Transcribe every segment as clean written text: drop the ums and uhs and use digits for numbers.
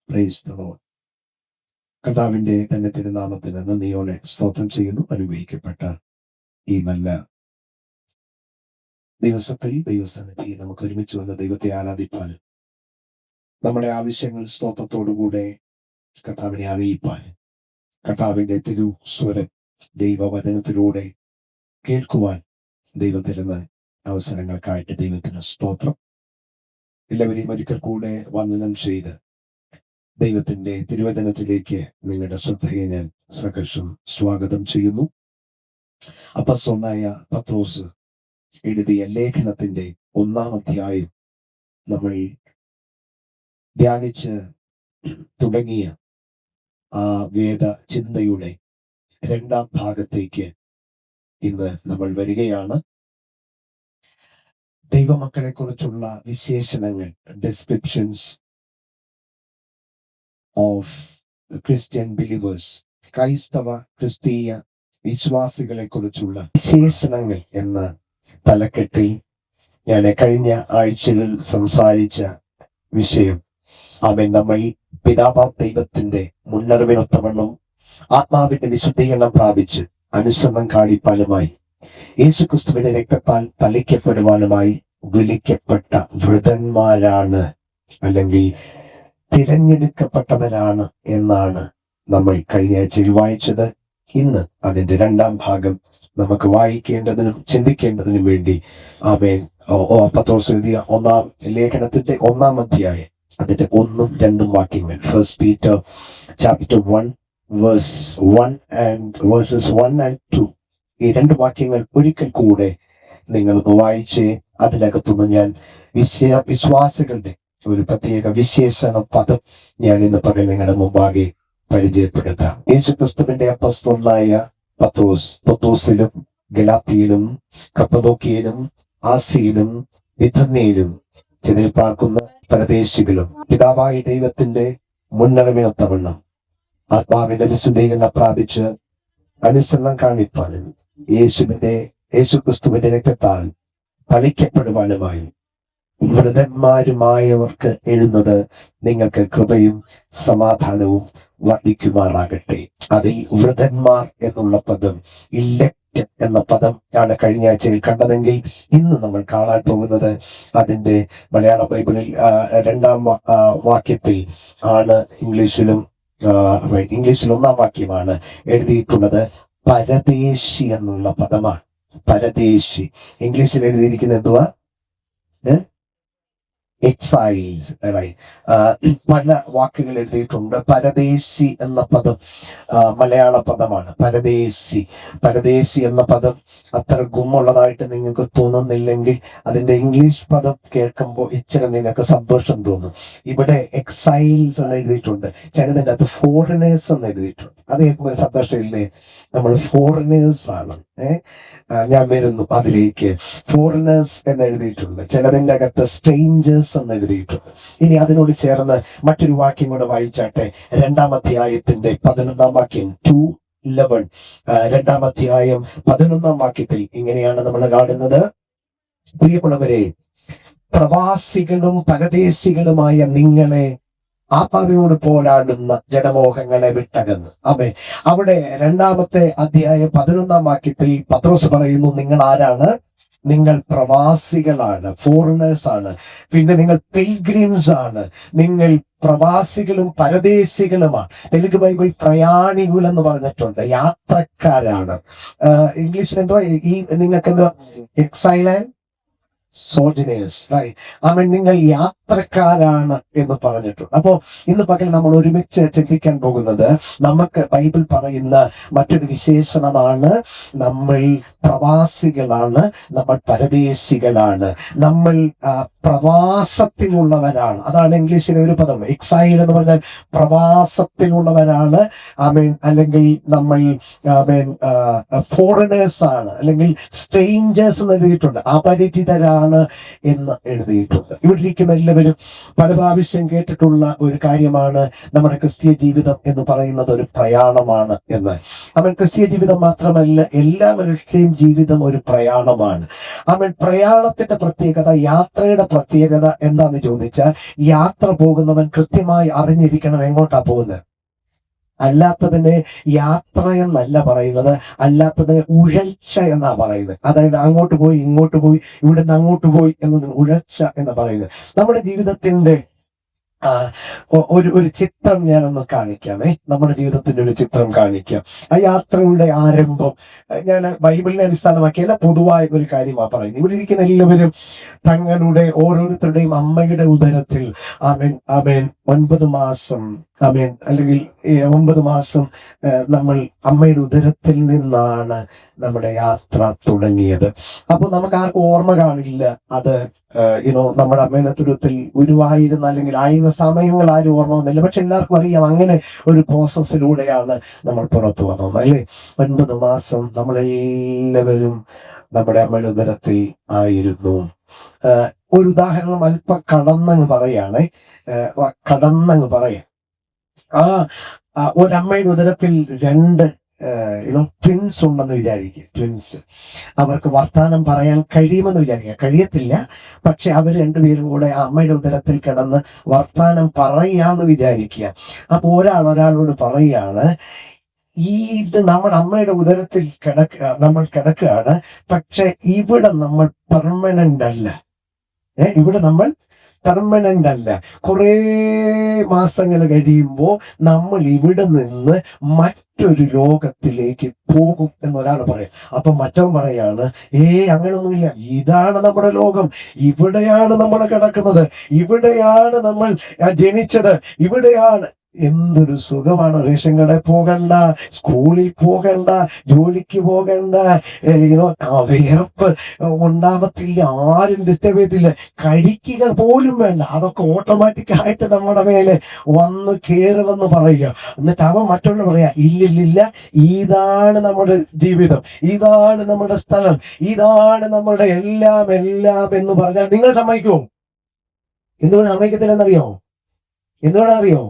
Praise the Lord. കർത്താവിന്റെ തന്നെ തിരുനാമത്തിന് നന്ദിയോടെ സ്തോത്രം ചെയ്യുന്നു. അനുഗ്രഹിക്കപ്പെട്ട ഈ നല്ല ദിവസത്തിൽ ദൈവസന്നിധി നമുക്ക് ഒരുമിച്ച് വന്ന് ദൈവത്തെ ആരാധിപ്പാനും നമ്മുടെ ആവശ്യങ്ങൾ സ്തോത്രത്തോടുകൂടെ കർത്താവിനെ അറിയിപ്പാനും കർത്താവിന്റെ തിരുസ്വരം ദൈവവചനത്തിലൂടെ കേൾക്കുവാൻ ദൈവം തരുന്ന അവസരങ്ങൾക്കായിട്ട് ദൈവത്തിന് സ്തോത്രം. എല്ലാവരെയും ഒരിക്കൽ കൂടെ വന്ദനം ചെയ്ത് ദൈവത്തിന്റെ തിരുവചനത്തിലേക്ക് നിങ്ങളുടെ ശ്രദ്ധയെ ഞാൻ സകർഷം സ്വാഗതം ചെയ്യുന്നു. അപ്പോസ്തലനായ പത്രോസ് എഴുതിയ ലേഖനത്തിന്റെ 1-ാം അധ്യായം നമ്മൾ ധ്യാനിച്ച് തുടങ്ങിയ ആ വേദ ചിന്തയുടെ 2-ാം ഭാഗത്തേക്ക് ഇന്ന് നമ്മൾ വരികയാണ്. ദൈവമക്കളെ കുറിച്ചുള്ള വിശേഷണങ്ങൾ, ഡിസ്ക്രിപ്ഷൻസ് ഓഫ് ക്രിസ്ത്യൻ ബിലീവേഴ്സ്, ക്രൈസ്തവ ക്രിസ്തീയ വിശ്വാസികളെ കുറിച്ചുള്ള വിശേഷണങ്ങൾ എന്ന തലക്കെട്ടിൽ ഞാൻ കഴിഞ്ഞ ആഴ്ചയിൽ സംസാരിച്ച വിഷയം, നമ്മൾ പിതാവാം ദൈവത്തിന്റെ മുന്നറിവിനൊത്തവണ്ണം ആത്മാവിന്റെ വിശുദ്ധീകരണം പ്രാപിച്ച് അനുസരണം കാണിപ്പാനുമായി യേശുക്രിസ്തുവിന്റെ രക്തത്താൽ തളിക്കപ്പെടുവാനുമായി വിളിക്കപ്പെട്ട വൃതന്മാരാണ്, അല്ലെങ്കിൽ തിരഞ്ഞെടുക്കപ്പെട്ടവരാണ് എന്നാണ് നമ്മൾ കഴിഞ്ഞ ആഴ്ചയിൽ വായിച്ചത്. ഇന്ന് അതിന്റെ 2-ാം ഭാഗം നമുക്ക് വായിക്കേണ്ടതിനും ചിന്തിക്കേണ്ടതിനും വേണ്ടി പത്രോസ് എഴുതിയ 1-ാം ലേഖനത്തിന്റെ 1-ാം അധ്യായം അതിന്റെ 1ഉം 2ഉം വാക്യങ്ങൾ, 1 Peter chapter 1 verse 1 and verses 1 and 2, ഈ 2 വാക്യങ്ങൾ ഒരിക്കൽ കൂടെ നിങ്ങളൊന്ന് വായിച്ച് അതിനകത്തുനിന്ന് ഞാൻ വിശ്വാസികളുടെ ഒരു പ്രത്യേക വിശേഷണ പദം ഞാൻ ഇന്ന് പറയും നിങ്ങളുടെ മുമ്പാകെ പരിചയപ്പെടുത്താം. യേശുക്രിസ്തുവിന്റെ അപ്പോസ്തലനായ പത്രോസിലും ഗലാത്യയിലും കപ്പദോക്യയിലും ആസിയിലും ബിഥുന്യയിലും ചെന്നിൽ പാർക്കുന്ന പരദേശികളും പിതാവായ ദൈവത്തിന്റെ മുന്നറിവിനൊത്തവണ്ണം ആത്മാവിന്റെ വിശുദ്ധീകരണം പ്രാപിച്ച് അനുസരണം കാണിപ്പാനും യേശുക്രിസ്തുവിന്റെ രക്തത്താൽ തളിക്കപ്പെടുവാനുമായി വൃതന്മാരുമായവർക്ക് എഴുതുന്നത്, നിങ്ങൾക്ക് കൃപയും സമാധാനവും വർദ്ധിക്കുമാറാകട്ടെ. അതിൽ വൃതന്മാർ എന്നുള്ള പദം, ഇലക്ട് എന്ന പദം ആണ് കഴിഞ്ഞ ആഴ്ചയിൽ കണ്ടതെങ്കിൽ ഇന്ന് നമ്മൾ കാണാൻ പോകുന്നത് അതിന്റെ മലയാള ബൈബിളിൽ 2-ാം വാക്യത്തിൽ ആണ്. ഇംഗ്ലീഷിൽ 1-ാം വാക്യമാണ് എഴുതിയിട്ടുള്ളത്. പരദേശി എന്നുള്ള പദമാണ്. പരദേശി ഇംഗ്ലീഷിൽ എഴുതിയിരിക്കുന്നത് എന്തുവാ? എക്സൈൽസ്. പല വാക്കുകൾ എഴുതിയിട്ടുണ്ട്. പരദേശി എന്ന പദം മലയാള പദമാണ്. പരദേശി എന്ന പദം അത്ര ഗുമ്മുള്ളതായിട്ട് നിങ്ങൾക്ക് തോന്നുന്നില്ലെങ്കിൽ അതിന്റെ ഇംഗ്ലീഷ് പദം കേൾക്കുമ്പോൾ ഇച്ചിരി നിങ്ങൾക്ക് സന്തോഷം തോന്നും. ഇവിടെ എക്സൈൽസ് എന്ന് എഴുതിയിട്ടുണ്ട്, ചിലതിൻ്റെ അകത്ത് ഫോറിനേഴ്സ് എന്ന് എഴുതിയിട്ടുണ്ട്. അത് കേൾക്കുമ്പോൾ സന്തോഷമില്ലേ? നമ്മൾ ഫോറിനേഴ്സ് ആണ്. ഞാൻ വരുന്നു അതിലേക്ക്. ഫോറിനേഴ്സ് എന്ന് എഴുതിയിട്ടുണ്ട്, ചിലതിൻ്റെ അകത്ത് സ്ട്രേഞ്ചേഴ്സ് എന്ന് എഴുതിയിട്ടുണ്ട്. ഇനി അതിനോട് ചേർന്ന് മറ്റൊരു വാക്യം കൂടെ വായിച്ചാട്ടെ. 2-ാം അധ്യായത്തിന്റെ 11-ാം വാക്യം, 2:11. 2-ാം അധ്യായം 11-ാം വാക്യത്തിൽ ഇങ്ങനെയാണ് നമ്മൾ കാണുന്നത്. പ്രിയമുള്ളവരെ, പ്രവാസികളും പരദേശികളുമായ നിങ്ങളെ ആത്മാവിനോട് പോരാടുന്ന ജനമോഹങ്ങളെ വിട്ടകന്ന്. അവിടെ 2-ാമത്തെ അധ്യായം 11-ാം വാക്യത്തിൽ പത്രോസ് പറയുന്നു, നിങ്ങൾ ആരാണ്? നിങ്ങൾ പ്രവാസികളാണ്, ഫോറിനേഴ്സ് ആണ്. പിന്നെ നിങ്ങൾ പിൽഗ്രിംസ് ആണ്. നിങ്ങൾ പ്രവാസികളും പരദേശികളുമാണ്. തെലുങ്ക് ബൈബിൾ പ്രയാണികൾ എന്ന് പറഞ്ഞിട്ടുണ്ട്, യാത്രക്കാരാണ്. ഇംഗ്ലീഷിൽ എന്തോ നിങ്ങൾക്ക് എന്തോ എക്സൈൽ ആൻഡ് സോജനേഴ്സ്, നിങ്ങൾ യാത്രക്കാരാണ് എന്ന് പറഞ്ഞിട്ടുണ്ട്. അപ്പോ ഇന്ന് പകൽ നമ്മൾ ഒരുമിച്ച് ചിന്തിക്കാൻ പോകുന്നത്, നമുക്ക് ബൈബിൾ പറയുന്ന മറ്റൊരു വിശേഷണമാണ്, നമ്മൾ പ്രവാസികളാണ്, നമ്മൾ പരദേശികളാണ്, നമ്മൾ പ്രവാസത്തിലുള്ളവരാണ്. അതാണ് ഇംഗ്ലീഷിലെ ഒരു പദം, എക്സൈൽ എന്ന് പറഞ്ഞാൽ പ്രവാസത്തിലുള്ളവരാണ്. അല്ലെങ്കിൽ നമ്മൾ ഫോറിനേഴ്സ് ആണ്, അല്ലെങ്കിൽ സ്ട്രേഞ്ചേഴ്സ് എന്ന് എഴുതിയിട്ടുണ്ട്, അപരിചിതരാണ് എന്ന് എഴുതിയിട്ടുണ്ട്. ഇവിടെ ഇരിക്കുന്ന എല്ലാവരും പല പ്രാവശ്യം കേട്ടിട്ടുള്ള ഒരു കാര്യമാണ്, നമ്മുടെ ക്രിസ്തീയ ജീവിതം എന്ന് പറയുന്നത് ഒരു പ്രയാണമാണ് എന്ന്. ക്രിസ്തീയ ജീവിതം മാത്രമല്ല, എല്ലാവരുടെയും ജീവിതം ഒരു പ്രയാണമാണ്. പ്രയാണത്തിന്റെ പ്രത്യേകത, യാത്രയുടെ പ്രത്യേകത എന്താന്ന് ചോദിച്ചാൽ, യാത്ര പോകുന്നവൻ കൃത്യമായി അറിഞ്ഞിരിക്കണം എങ്ങോട്ടാ പോകുന്നത്. അല്ലാത്തതിന് യാത്ര എന്നല്ല പറയുന്നത്, അല്ലാത്തതിന് ഉഴച്ച എന്നാ പറയുന്നത്. അതായത് അങ്ങോട്ട് പോയി ഇങ്ങോട്ട് പോയി, ഇവിടുന്ന് അങ്ങോട്ട് പോയി എന്നത് ഉഴച്ച എന്ന് പറയുന്നത്. നമ്മുടെ ജീവിതത്തിന്റെ ഒരു ചിത്രം ഞാനൊന്ന് കാണിക്കാമേ. നമ്മുടെ ജീവിതത്തിന്റെ ഒരു ചിത്രം കാണിക്കാം. ആ യാത്രയുടെ ആരംഭം ഞാൻ ബൈബിളിനെ അടിസ്ഥാനമാക്കിയല്ല, പൊതുവായ ഒരു കാര്യമാണ് പറയുന്നത്. ഇവിടെ ഇരിക്കുന്ന എല്ലാവരും തങ്ങളുടെ ഓരോരുത്തരുടെയും അമ്മയുടെ ഉദരത്തിൽ ആമേൻ ആമേൻ 9 മാസം ആമേൻ അല്ലെങ്കിൽ 9 മാസം നമ്മൾ അമ്മയുടെ ഉദരത്തിൽ നിന്നാണ് നമ്മുടെ യാത്ര തുടങ്ങിയത്. അപ്പോൾ നമുക്ക് ആർക്കും ഓർമ്മ കാണില്ല അത് നമ്മുടെ അമ്മയുടെ തുരുത്തിൽ ഗുരുവായിരുന്ന അല്ലെങ്കിൽ ആയിരുന്ന സമയങ്ങൾ ആരും ഓർമ്മ വന്നില്ല. പക്ഷെ എല്ലാവർക്കും അറിയാം അങ്ങനെ ഒരു പ്രോസസ്സിലൂടെയാണ് നമ്മൾ പുറത്തു വന്നത്, അല്ലേ? 9 മാസം നമ്മളെല്ലാവരും നമ്മുടെ അമ്മയുടെ ഉദരത്തിൽ ആയിരുന്നു. ഒരു ഉദാഹരണം അല്പം കടന്നങ്ങ് പറയാം. ഒരമ്മയുടെ ഉദരത്തിൽ 2 ട്വിൻസ് ഉണ്ടെന്ന് വിചാരിക്കുക. ട്വിൻസ് അവർക്ക് വർത്താനം പറയാൻ കഴിയുമെന്ന് വിചാരിക്കുക. കഴിയത്തില്ല, പക്ഷെ അവർ രണ്ടുപേരും കൂടെ അമ്മയുടെ ഉദരത്തിൽ കിടന്ന് വർത്താനം പറയാന്ന് വിചാരിക്കുക. അപ്പൊ ഒരാളോട് പറയാണ്, ഇത് നമ്മുടെ അമ്മയുടെ ഉദരത്തിൽ നമ്മൾ കിടക്കുകയാണ്, പക്ഷെ ഇവിടെ നമ്മൾ പെർമനന്റ് അല്ല. ഇവിടെ നമ്മൾ പെർമനന്റ് അല്ല. കുറേ മാസങ്ങൾ കഴിയുമ്പോൾ നമ്മൾ ഇവിടെ നിന്ന് മറ്റൊരു ലോകത്തിലേക്ക് പോകും എന്നൊരാൾ പറയാം. അപ്പൊ മറ്റവൻ പറയാണ്, അങ്ങനൊന്നുമില്ല, ഇതാണ് നമ്മുടെ ലോകം, ഇവിടെയാണ് നമ്മൾ കിടക്കുന്നത്, ഇവിടെയാണ് നമ്മൾ ജനിച്ചത്, ഇവിടെയാണ്. എന്തൊരു സുഖമാണ്! റേഷൻ കടയിൽ പോകണ്ട, സ്കൂളിൽ പോകണ്ട, ജോലിക്ക് പോകണ്ട, വിയർപ്പ് ഉണ്ടാവത്തില്ല, ആരും ഡിസ്റ്റർബ് ചെയ്യത്തില്ല, കഴിക്കുക പോലും വേണ്ട. അതൊക്കെ ഓട്ടോമാറ്റിക്കായിട്ട് നമ്മുടെ മേലെ വന്ന് കയറുമെന്ന് പറയുക. എന്നിട്ട് അവൻ മറ്റുള്ള പറയാ, ഇല്ലില്ല, ഇതാണ് നമ്മുടെ ജീവിതം, ഇതാണ് നമ്മുടെ സ്ഥലം, ഇതാണ് നമ്മുടെ എല്ലാം എന്ന് പറഞ്ഞാൽ നിങ്ങൾ സമ്മതിക്കുമോ? എന്തുകൊണ്ട് സമ്മതിക്കത്തില്ലെന്നറിയോ? എന്തുകൊണ്ടറിയോ?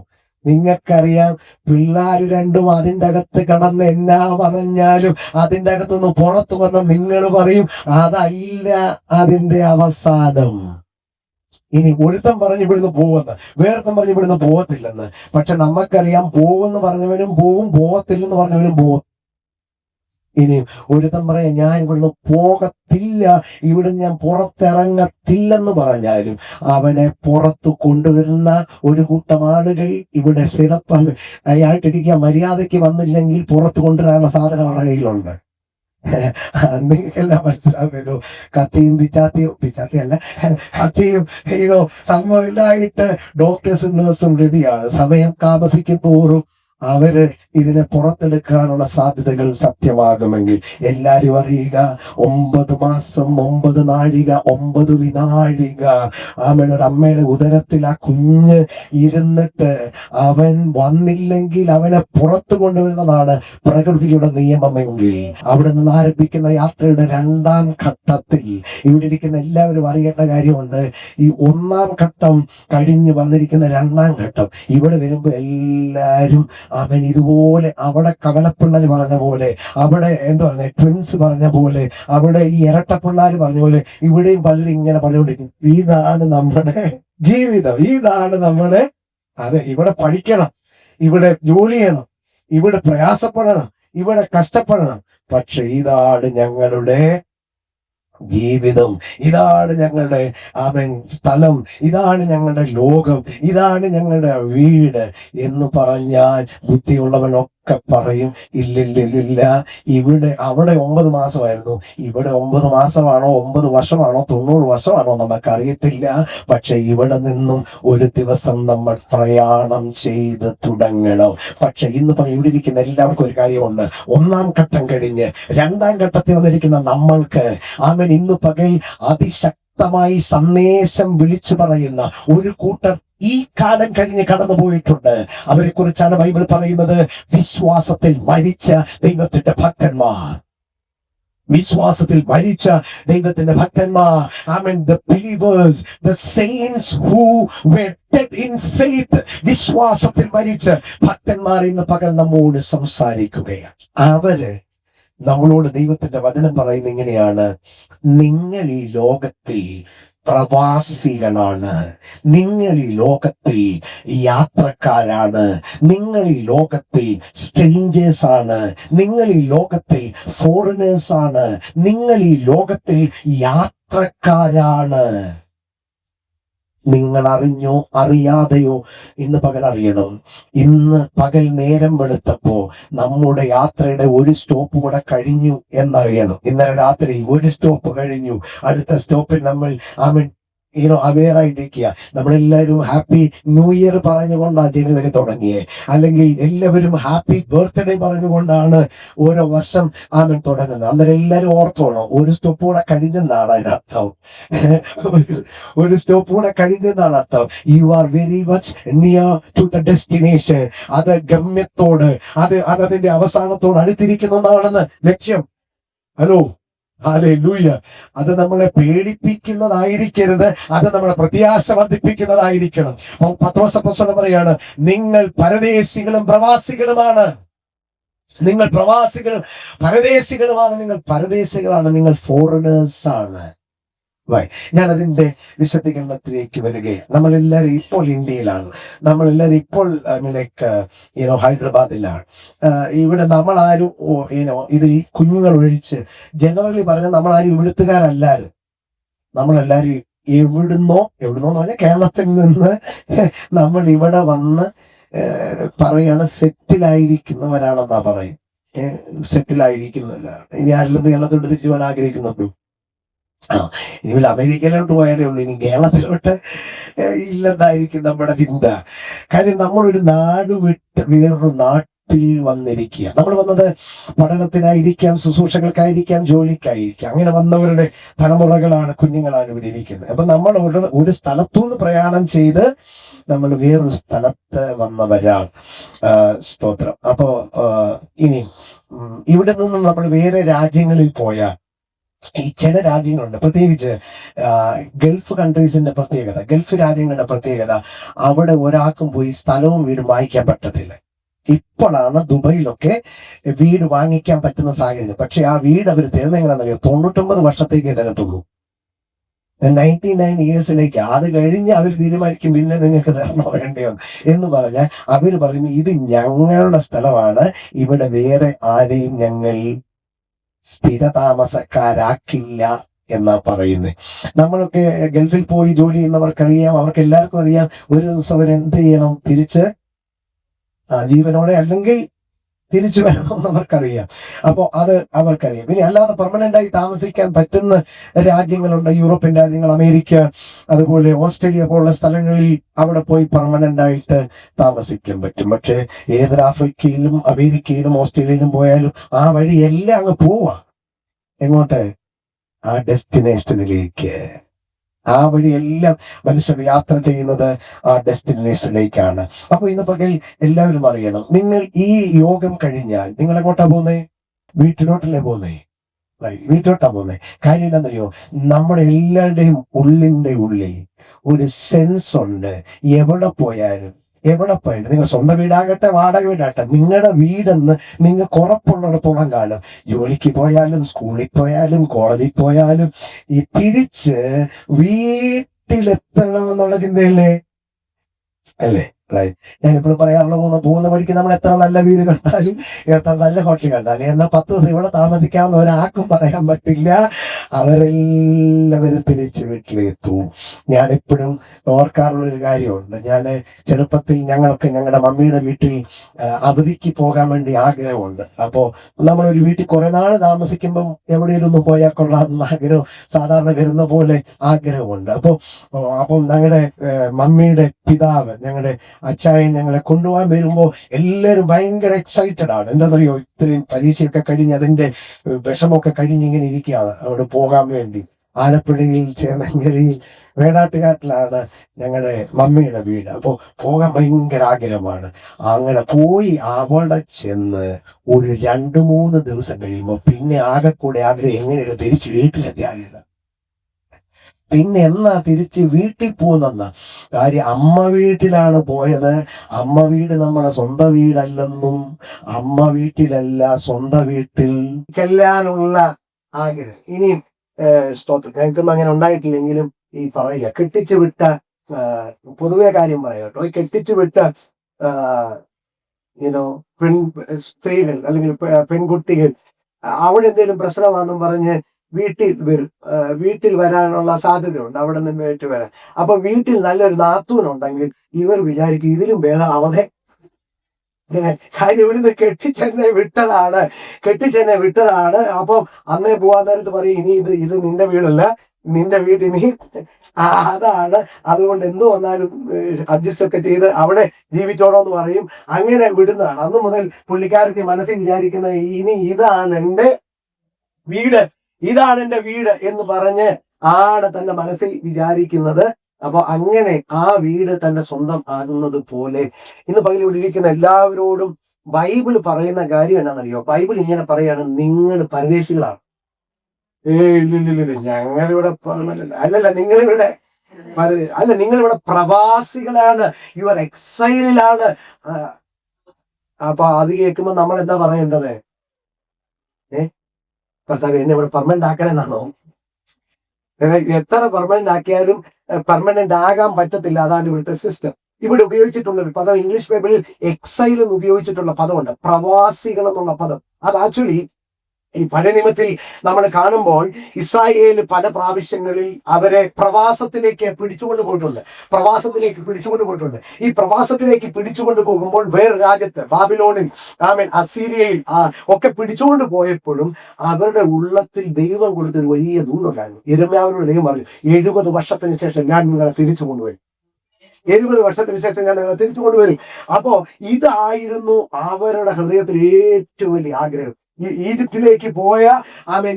നിങ്ങൾക്കറിയാം, പിള്ളേർ രണ്ടും അതിൻ്റെ അകത്ത് കിടന്ന് എന്നാ പറഞ്ഞാലും അതിൻ്റെ അകത്തുനിന്ന് പുറത്തു വന്ന് നിങ്ങൾ പറയും, അതല്ല അതിന്റെ അവസാനം. ഇനി ഒരുത്തം പറഞ്ഞ് ഇവിടുന്ന് പോവെന്ന്, വേറൊരുത്തം പറഞ്ഞ് ഇവിടുന്ന് പോകത്തില്ലെന്ന്. പക്ഷെ നമുക്കറിയാം, പോവെന്ന് പറഞ്ഞവനും പോവും, പോകത്തില്ലെന്ന് പറഞ്ഞവനും പോവും. ഇനി ഒരുത്തൻ പറയാം, ഞാൻ ഇവിടുന്ന് പോകത്തില്ല, ഇവിടെ ഞാൻ പുറത്തിറങ്ങത്തില്ലെന്ന് പറഞ്ഞാലും അവനെ പുറത്തു കൊണ്ടുവരുന്ന ഒരു കൂട്ടം ആളുകൾ ഇവിടെ സ്ഥിരപ്പം അയാൾട്ടിരിക്കുക. മര്യാദയ്ക്ക് വന്നില്ലെങ്കിൽ പുറത്തു കൊണ്ടുവരാനുള്ള സാധനം അവരുടെ കയ്യിലുണ്ട്. നിങ്ങൾക്കെല്ലാം മനസ്സിലാവുമല്ലോ. കത്തിയും പിച്ചാത്തിയല്ല, കത്തിയും സംഭവം ഉണ്ടായിട്ട് ഡോക്ടേഴ്സും നഴ്സും റെഡിയാണ്. സമയം താമസിക്കും തോറും അവര് ഇതിനെ പുറത്തെടുക്കാനുള്ള സാധ്യതകൾ സത്യമാകുമെങ്കിൽ എല്ലാരും അറിയുക, 9 മാസം 9 നാഴിക 9 വിനാഴിക ഒരു അമ്മയുടെ ഉദരത്തിൽ ആ കുഞ്ഞ് ഇരുന്നിട്ട് അവൻ വന്നില്ലെങ്കിൽ അവനെ പുറത്തു കൊണ്ടുവരുന്നതാണ് പ്രകൃതിയുടെ നിയമമെങ്കിൽ, അവിടെ നിന്ന് ആരംഭിക്കുന്ന യാത്രയുടെ 2ാം ഘട്ടത്തിൽ ഇവിടെ ഇരിക്കുന്ന എല്ലാവരും അറിയേണ്ട കാര്യമുണ്ട്. ഈ 1ാം ഘട്ടം കഴിഞ്ഞ് വന്നിരിക്കുന്ന 2ാം ഘട്ടം ഇവിടെ വരുമ്പോൾ എല്ലാവരും അവൻ ഇതുപോലെ അവിടെ കവലപ്പിള്ളേർ പറഞ്ഞ പോലെ, അവിടെ ട്വിൻസ് പറഞ്ഞ പോലെ, അവിടെ ഈ ഇരട്ടപ്പിള്ളേർ പറഞ്ഞ പോലെ ഇവിടെയും പലരും ഇങ്ങനെ പറഞ്ഞുകൊണ്ടിരിക്കും, ഇതാണ് നമ്മുടെ ജീവിതം, ഇതാണ് നമ്മുടെ ഇവിടെ പഠിക്കണം, ഇവിടെ ജോലി ചെയ്യണം, ഇവിടെ പ്രയാസപ്പെടണം, ഇവിടെ കഷ്ടപ്പെടണം, പക്ഷെ ഇതാണ് ഞങ്ങളുടെ ജീവിതം, ഇതാണ് ഞങ്ങളുടെ സ്ഥലം, ഇതാണ് ഞങ്ങളുടെ ലോകം, ഇതാണ് ഞങ്ങളുടെ വീട് എന്ന് പറഞ്ഞാൽ ബുദ്ധിയുള്ളവനൊക്കെ പറയും, ഇല്ലില്ല, അവിടെ 9 മാസമായിരുന്നു, ഇവിടെ 9 മാസമാണോ 9 വർഷമാണോ 90 വർഷമാണോ നമുക്കറിയത്തില്ല. പക്ഷെ ഇവിടെ നിന്നും ഒരു ദിവസം നമ്മൾ പ്രയാണം ചെയ്ത് തുടങ്ങണം. പക്ഷെ ഇന്ന് ഇവിടെ ഇരിക്കുന്ന എല്ലാവർക്കും ഒരു കാര്യമുണ്ട്, 1ാം ഘട്ടം കഴിഞ്ഞ് 2ാം ഘട്ടത്തിൽ വന്നിരിക്കുന്ന നമ്മൾക്ക് ഇന്ന് പകൽ അതിശക്തമായി സന്ദേശം വിളിച്ചു പറയുന്ന ഒരു കൂട്ടർ ഈ കാലം കഴിഞ്ഞ് കടന്നു പോയിട്ടുണ്ട്. അവരെ കുറിച്ചാണ് ബൈബിൾ പറയുന്നത്, വിശ്വാസത്തിൽ മരിച്ച ദൈവത്തിന്റെ ഭക്തന്മാർ. വിശ്വാസത്തിൽ മരിച്ച ദൈവത്തിന്റെ ഭക്തന്മാർ, the believers, the saints who were dead in faith. വിശ്വാസത്തിൽ മരിച്ച ഭക്തന്മാർ ഇന്ന് പകൽ നമ്മോട് സംസാരിക്കുകയാണ്. അവര് നമ്മളോട് ദൈവത്തിന്റെ വചനം പറയുന്നത് ഇങ്ങനെയാണ്, നിങ്ങൾ ഈ ലോകത്തിൽ പ്രവാസികളാണ്, നിങ്ങൾ ഈ ലോകത്തിൽ യാത്രക്കാരാണ്, നിങ്ങൾ ഈ ലോകത്തിൽ സ്ട്രേഞ്ചേഴ്സ് ആണ്, നിങ്ങൾ ഈ ലോകത്തിൽ ഫോറിനേഴ്സ് ആണ്, നിങ്ങൾ ഈ ലോകത്തിൽ യാത്രക്കാരാണ്. നിങ്ങൾ അറിഞ്ഞോ അറിയാതെയോ ഇന്ന് പകൽ അറിയണം. ഇന്ന് പകൽ നേരം വെളുത്തപ്പോ നമ്മുടെ യാത്രയുടെ ഒരു സ്റ്റോപ്പ് കൂടെ കഴിഞ്ഞു എന്നറിയണം. ഇന്നലെ രാത്രി ഒരു സ്റ്റോപ്പ് കഴിഞ്ഞു, അടുത്ത സ്റ്റോപ്പിൽ നമ്മൾ അവെയർ ആയിട്ടിരിക്കുക. നമ്മളെല്ലാവരും ഹാപ്പി ന്യൂ ഇയർ പറഞ്ഞുകൊണ്ടാണ് ജനുവരി തുടങ്ങിയത്, അല്ലെങ്കിൽ എല്ലാവരും ഹാപ്പി ബർത്ത്ഡേ പറഞ്ഞുകൊണ്ടാണ് ഓരോ വർഷം തുടങ്ങുന്നത്. അന്നേരം എല്ലാവരും ഓർത്തോണം, ഒരു സ്റ്റോപ്പ് കൂടെ കഴിഞ്ഞെന്നാണ് അതിനർത്ഥം. ഒരു സ്റ്റോപ്പ് കൂടെ കഴിഞ്ഞെന്നാണ് അർത്ഥം. You are very much near to the destination. അത് ഗമ്യത്തോട്, അതിന്റെ അവസാനത്തോട് അടുത്തിരിക്കുന്നതാണെന്ന് ലക്ഷ്യം. Hello, hallelujah. അത് നമ്മളെ പേടിപ്പിക്കുന്നതായിരിക്കരുത്, അത് നമ്മളെ പ്രത്യാശ വർദ്ധിപ്പിക്കുന്നതായിരിക്കണം. പത്രോസ് അപ്പോസ്തലൻ പറയാണ്, നിങ്ങൾ പരദേശികളും പ്രവാസികളുമാണ്. നിങ്ങൾ പ്രവാസികളും പരദേശികളുമാണ്. നിങ്ങൾ പരദേശികളാണ്, നിങ്ങൾ ഫോറിനേഴ്സ് ആണ്. ഞാൻ അതിന്റെ വിശദീകരണത്തിലേക്ക് വരികയാണ്. നമ്മളെല്ലാവരും ഇപ്പോൾ ഇന്ത്യയിലാണ്, നമ്മളെല്ലാവരും ഇപ്പോൾ ഹൈദരാബാദിലാണ്. ഇവിടെ നമ്മളാരും ഇത് ഈ കുഞ്ഞുങ്ങൾ ഒഴിച്ച് ജനറലി പറഞ്ഞാൽ നമ്മളാരും ഇവിടുത്തുകാരല്ലാരും. നമ്മളെല്ലാവരും എവിടുന്നോ എന്ന് പറഞ്ഞാൽ കേരളത്തിൽ നിന്ന് നമ്മൾ ഇവിടെ വന്ന് പറയാണ് സെറ്റിലായിരിക്കുന്നവരാണെന്നാ പറയും. സെറ്റിലായിരിക്കുന്നവരാണ്. ഇനി ആരിലും കേരളത്തോട്ട് തിരിച്ചു പോകാൻ ആഗ്രഹിക്കുന്നുള്ളൂ. ഇനി അമേരിക്കയിലോട്ട് പോയാലേ ഉള്ളൂ, ഇനി കേരളത്തിലോട്ട് ഇല്ലെന്നായിരിക്കും നമ്മുടെ ചിന്ത. കാര്യം നമ്മളൊരു നാട് വിട്ട് വേറൊരു നാട്ടിൽ വന്നിരിക്കുക. നമ്മൾ വന്നത് പഠനത്തിനായിരിക്കാം, ശുശ്രൂഷകൾക്കായിരിക്കാം, ജോലിക്കായിരിക്കാം. അങ്ങനെ വന്നവരുടെ തലമുറകളാണ്, കുഞ്ഞുങ്ങളാണ് ഇവിടെ ഇരിക്കുന്നത്. അപ്പൊ നമ്മൾ ഒരു സ്ഥലത്തുനിന്ന് പ്രയാണം ചെയ്ത് നമ്മൾ വേറൊരു സ്ഥലത്ത് വന്നവരാണ്. സ്തോത്രം. അപ്പോ ഇനി ഇവിടെ നിന്നും നമ്മൾ വേറെ രാജ്യങ്ങളിൽ പോയാൽ, ഈ ചില രാജ്യങ്ങളുണ്ട്, പ്രത്യേകിച്ച് ഗൾഫ് കൺട്രീസിന്റെ പ്രത്യേകത, ഗൾഫ് രാജ്യങ്ങളുടെ പ്രത്യേകത, അവിടെ ഒരാൾക്കും പോയി സ്ഥലവും വീടും വാങ്ങിക്കാൻ പറ്റത്തില്ല. ഇപ്പോഴാണ് ദുബൈയിലൊക്കെ വീട് വാങ്ങിക്കാൻ പറ്റുന്ന സാഹചര്യം. പക്ഷെ ആ വീട് അവർ തരുന്ന എങ്ങനെയാണെന്നറിയോ? 99 വർഷത്തേക്ക് തരത്തുള്ളൂ, 99 ഇയേഴ്സിലേക്ക്. അത് കഴിഞ്ഞ് അവർ തീരുമാനിക്കും പിന്നെ നിങ്ങൾക്ക് തരണോ വേണ്ടയോ എന്ന് പറഞ്ഞാൽ അവർ പറയുന്നു, ഇത് ഞങ്ങളുടെ സ്ഥലമാണ്, ഇവിടെ വേറെ ആരെയും ഞങ്ങൾ സ്ഥിരതാമസക്കാരാക്കില്ല എന്നാ പറയുന്നത്. നമ്മളൊക്കെ ഗൾഫിൽ പോയി ജോലി ചെയ്യുന്നവർക്കറിയാം, അവർക്ക് എല്ലാവർക്കും അറിയാം, ഒരു ദിവസം അവരെന്ത് ചെയ്യണം? തിരിച്ച് ജീവനോടെ അല്ലെങ്കിൽ തിരിച്ചു വരണമെന്ന് അവർക്കറിയാം. അപ്പോൾ അത് അവർക്കറിയാം. പിന്നെ അല്ലാതെ പെർമനന്റ് ആയി താമസിക്കാൻ പറ്റുന്ന രാജ്യങ്ങളുണ്ട്, യൂറോപ്യൻ രാജ്യങ്ങൾ, അമേരിക്ക, അതുപോലെ ഓസ്ട്രേലിയ പോലുള്ള സ്ഥലങ്ങളിൽ അവിടെ പോയി പെർമനന്റ് ആയിട്ട് താമസിക്കാൻ പറ്റും. പക്ഷെ ഏതൊരു ആഫ്രിക്കയിലും അമേരിക്കയിലും ഓസ്ട്രേലിയയിലും പോയാലും ആ വഴി എല്ലാം അങ്ങ് പോവാ. എങ്ങോട്ട്? ആ ഡെസ്റ്റിനേഷനിലേക്ക്. ആ വഴിയെല്ലാം മനുഷ്യർ യാത്ര ചെയ്യുന്നത് ആ ഡെസ്റ്റിനേഷനിലേക്കാണ്. അപ്പൊ ഇന്ന് പകൽ എല്ലാവരും അറിയണം, നിങ്ങൾ ഈ യോഗം കഴിഞ്ഞാൽ നിങ്ങൾ എങ്ങോട്ടാ പോകുന്നേ? വീട്ടിലോട്ടല്ലേ പോകുന്നേ? വീട്ടിലോട്ടാ പോകുന്നേ. കാര്യം എന്താണെന്നറിയോ? നമ്മുടെ എല്ലാവരുടെയും ഉള്ളിൽ ഒരു സെൻസ് ഉണ്ട്. എവിടെ പോയാലും നിങ്ങൾ സ്വന്തം വീടാകട്ടെ വാടക വീടാകട്ടെ, നിങ്ങളുടെ വീടെന്ന് നിങ്ങൾക്ക് ഉറപ്പുള്ളിടത്തോളം കാലം, ജോലിക്ക് പോയാലും സ്കൂളിൽ പോയാലും കോളേജിൽ പോയാലും ഈ തിരിച്ച് വീട്ടിലെത്തണം എന്നുള്ള ചിന്തയല്ലേ? അല്ലേ? ഞാനിപ്പോഴും പറയാറുള്ള പോകുന്ന വഴിക്ക് നമ്മൾ എത്ര നല്ല വീട് കണ്ടാലും എത്ര നല്ല ഹോട്ടൽ കണ്ടാലും എന്നാൽ 10 ദിവസം ഇവിടെ താമസിക്കാവുന്ന ഒരാൾക്കും പറയാൻ പറ്റില്ല. അവരെല്ലാവരും തിരിച്ച് വീട്ടിലെത്തും. ഞാനെപ്പോഴും ഓർക്കാറുള്ളൊരു കാര്യമുണ്ട്. ഞാൻ ചെറുപ്പത്തിൽ ഞങ്ങളൊക്കെ ഞങ്ങളുടെ മമ്മിയുടെ വീട്ടിൽ അവധിക്ക് പോകാൻ വേണ്ടി ആഗ്രഹമുണ്ട്. അപ്പോൾ നമ്മളൊരു വീട്ടിൽ കുറെ നാൾ താമസിക്കുമ്പം എവിടെയെങ്കിലും ഒന്ന് പോയാൽ കൊള്ളാമെന്ന ആഗ്രഹം സാധാരണ വരുന്ന പോലെ ആഗ്രഹമുണ്ട്. അപ്പം ഞങ്ങളുടെ മമ്മിയുടെ പിതാവ്, ഞങ്ങളുടെ അച്ചായൻ ഞങ്ങളെ കൊണ്ടുപോകാൻ വരുമ്പോൾ എല്ലാവരും ഭയങ്കര എക്സൈറ്റഡ് ആണ്. എന്താണെന്നറിയോ? ഇത്രയും പരീക്ഷയൊക്കെ കഴിഞ്ഞ് അതിന്റെ വിഷമമൊക്കെ കഴിഞ്ഞ് ഇങ്ങനെ ഇരിക്കുകയാണ് അവിടെ പോകാൻ വേണ്ടി. ആലപ്പുഴയിൽ ചേന്നങ്കരിയിൽ വേണാട്ടുകാട്ടിലാണ് ഞങ്ങളുടെ മമ്മിയുടെ വീട്. അപ്പോൾ പോകാൻ ഭയങ്കര ആഗ്രഹമാണ്. അങ്ങനെ പോയി അവിടെ ചെന്ന് ഒരു 2-3 ദിവസം കഴിയുമ്പോൾ പിന്നെ ആകെക്കൂടെ ആഗ്രഹം എങ്ങനെയാണ് തിരിച്ച് വീട്ടിലെത്തിയാകില്ല. പിന്നെ എന്നാ തിരിച്ച് വീട്ടിൽ പോകുന്ന കാര്യം? അമ്മ വീട്ടിലാണ് പോയത്. അമ്മ വീട് നമ്മുടെ സ്വന്തം വീടല്ലെന്നും, അമ്മ വീട്ടിലല്ല സ്വന്തം വീട്ടിൽ ചെല്ലാനുള്ള ആഗ്രഹം. ഇനിയും സ്തോത്രം, ഞങ്ങൾക്കൊന്നും അങ്ങനെ ഉണ്ടായിട്ടില്ലെങ്കിലും ഈ പറയുക കെട്ടിച്ചു വിട്ട പൊതുവെ കാര്യം പറയാം കേട്ടോ, ഈ കെട്ടിച്ചു വിട്ട യുനോ സ്ത്രീകൾ അല്ലെങ്കിൽ പെൺകുട്ടികൾ അവിടെ എന്തെങ്കിലും പ്രശ്നമാണെന്നും പറഞ്ഞ് വീട്ടിൽ വരും, വീട്ടിൽ വരാനുള്ള സാധ്യതയുണ്ട്, അവിടെ നിന്ന് വീട്ടിൽ വരാൻ. അപ്പൊ വീട്ടിൽ നല്ലൊരു നാത്തൂനുണ്ടെങ്കിൽ ഇവർ വിചാരിക്കും ഇതിലും ഭേദം അവധെ. കാര്യം ഇവിടുന്ന് കെട്ടിച്ചെന്നെ വിട്ടതാണ്. അപ്പം അന്നേ പോവാൻ നേരത്ത് പറയും ഇനി ഇത് നിന്റെ വീടല്ല, നിന്റെ വീട്ടിനി അതാണ്, അതുകൊണ്ട് എന്തു വന്നാലും അഡ്ജസ്റ്റ് ഒക്കെ ചെയ്ത് അവിടെ ജീവിച്ചോളോ എന്ന് പറയും. അങ്ങനെ വിടുന്നതാണ്. അന്ന് മുതൽ പുള്ളിക്കാരത്തി മനസ്സിൽ വിചാരിക്കുന്ന ഇനി ഇതാണ് എൻ്റെ വീട് എന്ന് പറഞ്ഞ് ആണ് തന്റെ മനസ്സിൽ വിചാരിക്കുന്നത്. അപ്പൊ അങ്ങനെ ആ വീട് തന്റെ സ്വന്തം ആകുന്നത് പോലെ ഇന്ന് പകൽ ഇവിടെ ഇരിക്കുന്ന എല്ലാവരോടും ബൈബിൾ പറയുന്ന കാര്യം എന്നാണെന്നറിയോ? ബൈബിൾ ഇങ്ങനെ പറയാണ്, നിങ്ങൾ പരദേശികളാണ്. ഇല്ലില്ല, ഞങ്ങളിവിടെ പെർമനന്റ് അല്ലല്ല, നിങ്ങളിവിടെ നിങ്ങളിവിടെ പ്രവാസികളാണ്, യുവർ എക്സൈലിലാണ്. അപ്പൊ അത് കേൾക്കുമ്പോ നമ്മൾ എന്താ പറയേണ്ടത്? കർത്താവ് എന്നെ ഇവിടെ പെർമനന്റ് ആക്കണമെന്നാണോ? എത്ര പെർമനന്റ് ആക്കിയാലും പെർമനന്റ് ആകാൻ പറ്റത്തില്ല. അതാണ് ഇവിടുത്തെ സിസ്റ്റം. ഇവിടെ ഉപയോഗിച്ചിട്ടുള്ള ഒരു പദം, ഇംഗ്ലീഷ് ബൈബിളിൽ എക്സൈൽ എന്ന് ഉപയോഗിച്ചിട്ടുള്ള പദമുണ്ട്, പ്രവാസികൾ എന്നുള്ള പദം. അത് ആക്ച്വലി ഈ പഴയ നിയമത്തിൽ നമ്മൾ കാണുമ്പോൾ ഇസ്രായേൽ പല പ്രാവശ്യങ്ങളിൽ അവരെ പ്രവാസത്തിലേക്ക് പിടിച്ചുകൊണ്ട് പോയിട്ടുണ്ട്. ഈ പ്രവാസത്തിലേക്ക് പിടിച്ചുകൊണ്ട് പോകുമ്പോൾ വേറെ രാജ്യത്ത് ബാബിലോണിൽ അസീരിയയിൽ ഒക്കെ പിടിച്ചുകൊണ്ട് പോയപ്പോഴും അവരുടെ ഉള്ളത്തിൽ ദൈവം കൊടുത്തൊരു വലിയ ദൂതുണ്ടായിരുന്നു. യിരെമ്യാവിനോട് ദൈവം പറഞ്ഞു, 70 വർഷത്തിന് ശേഷം ഞാൻ നിങ്ങളെ തിരിച്ചു കൊണ്ടുവരും. 70 വർഷത്തിന് ശേഷം ഞാൻ നിങ്ങളെ തിരിച്ചു കൊണ്ടുവരും. അപ്പോ ഇതായിരുന്നു അവരുടെ ഹൃദയത്തിൽ ഏറ്റവും വലിയ ആഗ്രഹം. ഈജിപ്തിലേക്ക് പോയ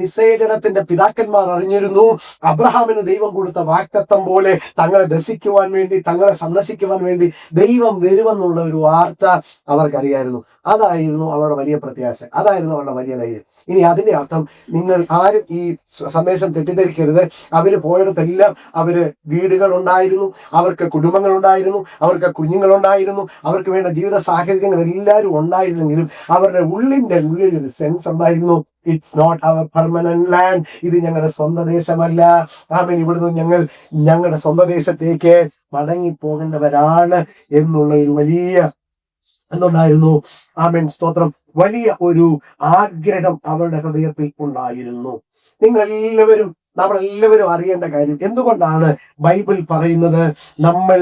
ഇസ്രായേലിന്റെ പിതാക്കന്മാർ അറിഞ്ഞിരുന്നു, അബ്രഹാമിന് ദൈവം കൊടുത്ത വാഗ്ദത്തം പോലെ തങ്ങളെ ദർശിക്കുവാൻ വേണ്ടി, തങ്ങളെ സന്ദർശിക്കുവാൻ വേണ്ടി ദൈവം വരുമെന്നുള്ള ഒരു വാർത്ത അവർക്കറിയായിരുന്നു. അതായിരുന്നു അവരുടെ വലിയ പ്രത്യാശ, അതായിരുന്നു അവരുടെ വലിയ ധൈര്യം. ഇനി അതിന്റെ അർത്ഥം നിങ്ങൾ ആരും ഈ സന്ദേശം തെറ്റിദ്ധരിക്കരുത്. അവര് പോയിടത്തെല്ലാം അവര് വീടുകൾ ഉണ്ടായിരുന്നു, അവർക്ക് കുടുംബങ്ങൾ ഉണ്ടായിരുന്നു, അവർക്ക് കുഞ്ഞുങ്ങളുണ്ടായിരുന്നു, അവർക്ക് വേണ്ട ജീവിത സാഹചര്യങ്ങൾ എല്ലാവരും ഉണ്ടായിരുന്നെങ്കിലും അവരുടെ ഉള്ളിന്റെ ഉള്ളിലൊരു സെൻസ് ഉണ്ടായിരുന്നു, it's not our permanent land. ഇത് ഞങ്ങളുടെ സ്വന്തം ദേശമല്ല. ഇവിടുന്ന് ഞങ്ങൾ ഞങ്ങളുടെ സ്വന്തം ദേശത്തേക്ക് മടങ്ങി പോകേണ്ടവരാണ് എന്നുള്ള ഒരു വലിയ എന്തുണ്ടായിരുന്നു? സ്തോത്രം, വലിയ ഒരു ആഗ്രഹം അവരുടെ ഹൃദയത്തിൽ ഉണ്ടായിരുന്നു. നമ്മളെല്ലാവരും അറിയേണ്ട കാര്യം, എന്തുകൊണ്ടാണ് ബൈബിൾ പറയുന്നത് നമ്മൾ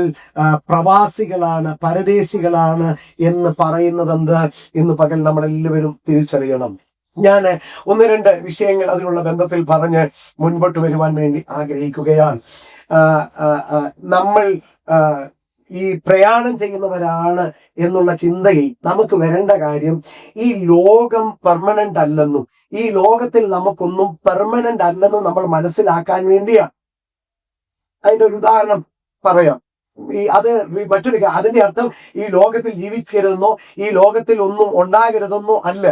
പ്രവാസികളാണ്, പരദേശികളാണ് എന്ന് പറയുന്നത് എന്ത് എന്ന് പകൽ നമ്മളെല്ലാവരും തിരിച്ചറിയണം. ഞാൻ 1-2 വിഷയങ്ങൾ അതിനുള്ള ബന്ധത്തിൽ പറഞ്ഞ് മുൻപോട്ട് വരുവാൻ വേണ്ടി ആഗ്രഹിക്കുകയാണ്. നമ്മൾ ഈ പ്രയാണം ചെയ്യുന്നവരാണ് എന്നുള്ള ചിന്തയിൽ നമുക്ക് വരേണ്ട കാര്യം, ഈ ലോകം പെർമനന്റ് അല്ലെന്നും ഈ ലോകത്തിൽ നമുക്കൊന്നും പെർമനന്റ് അല്ലെന്നും നമ്മൾ മനസ്സിലാക്കാൻ വേണ്ടിയാണ്. അതിന്റെ ഒരു ഉദാഹരണം പറയാം. അതിന്റെ അർത്ഥം ഈ ലോകത്തിൽ ജീവിക്കരുതെന്നോ ഈ ലോകത്തിൽ ഒന്നും ഉണ്ടാകരുതെന്നോ അല്ല.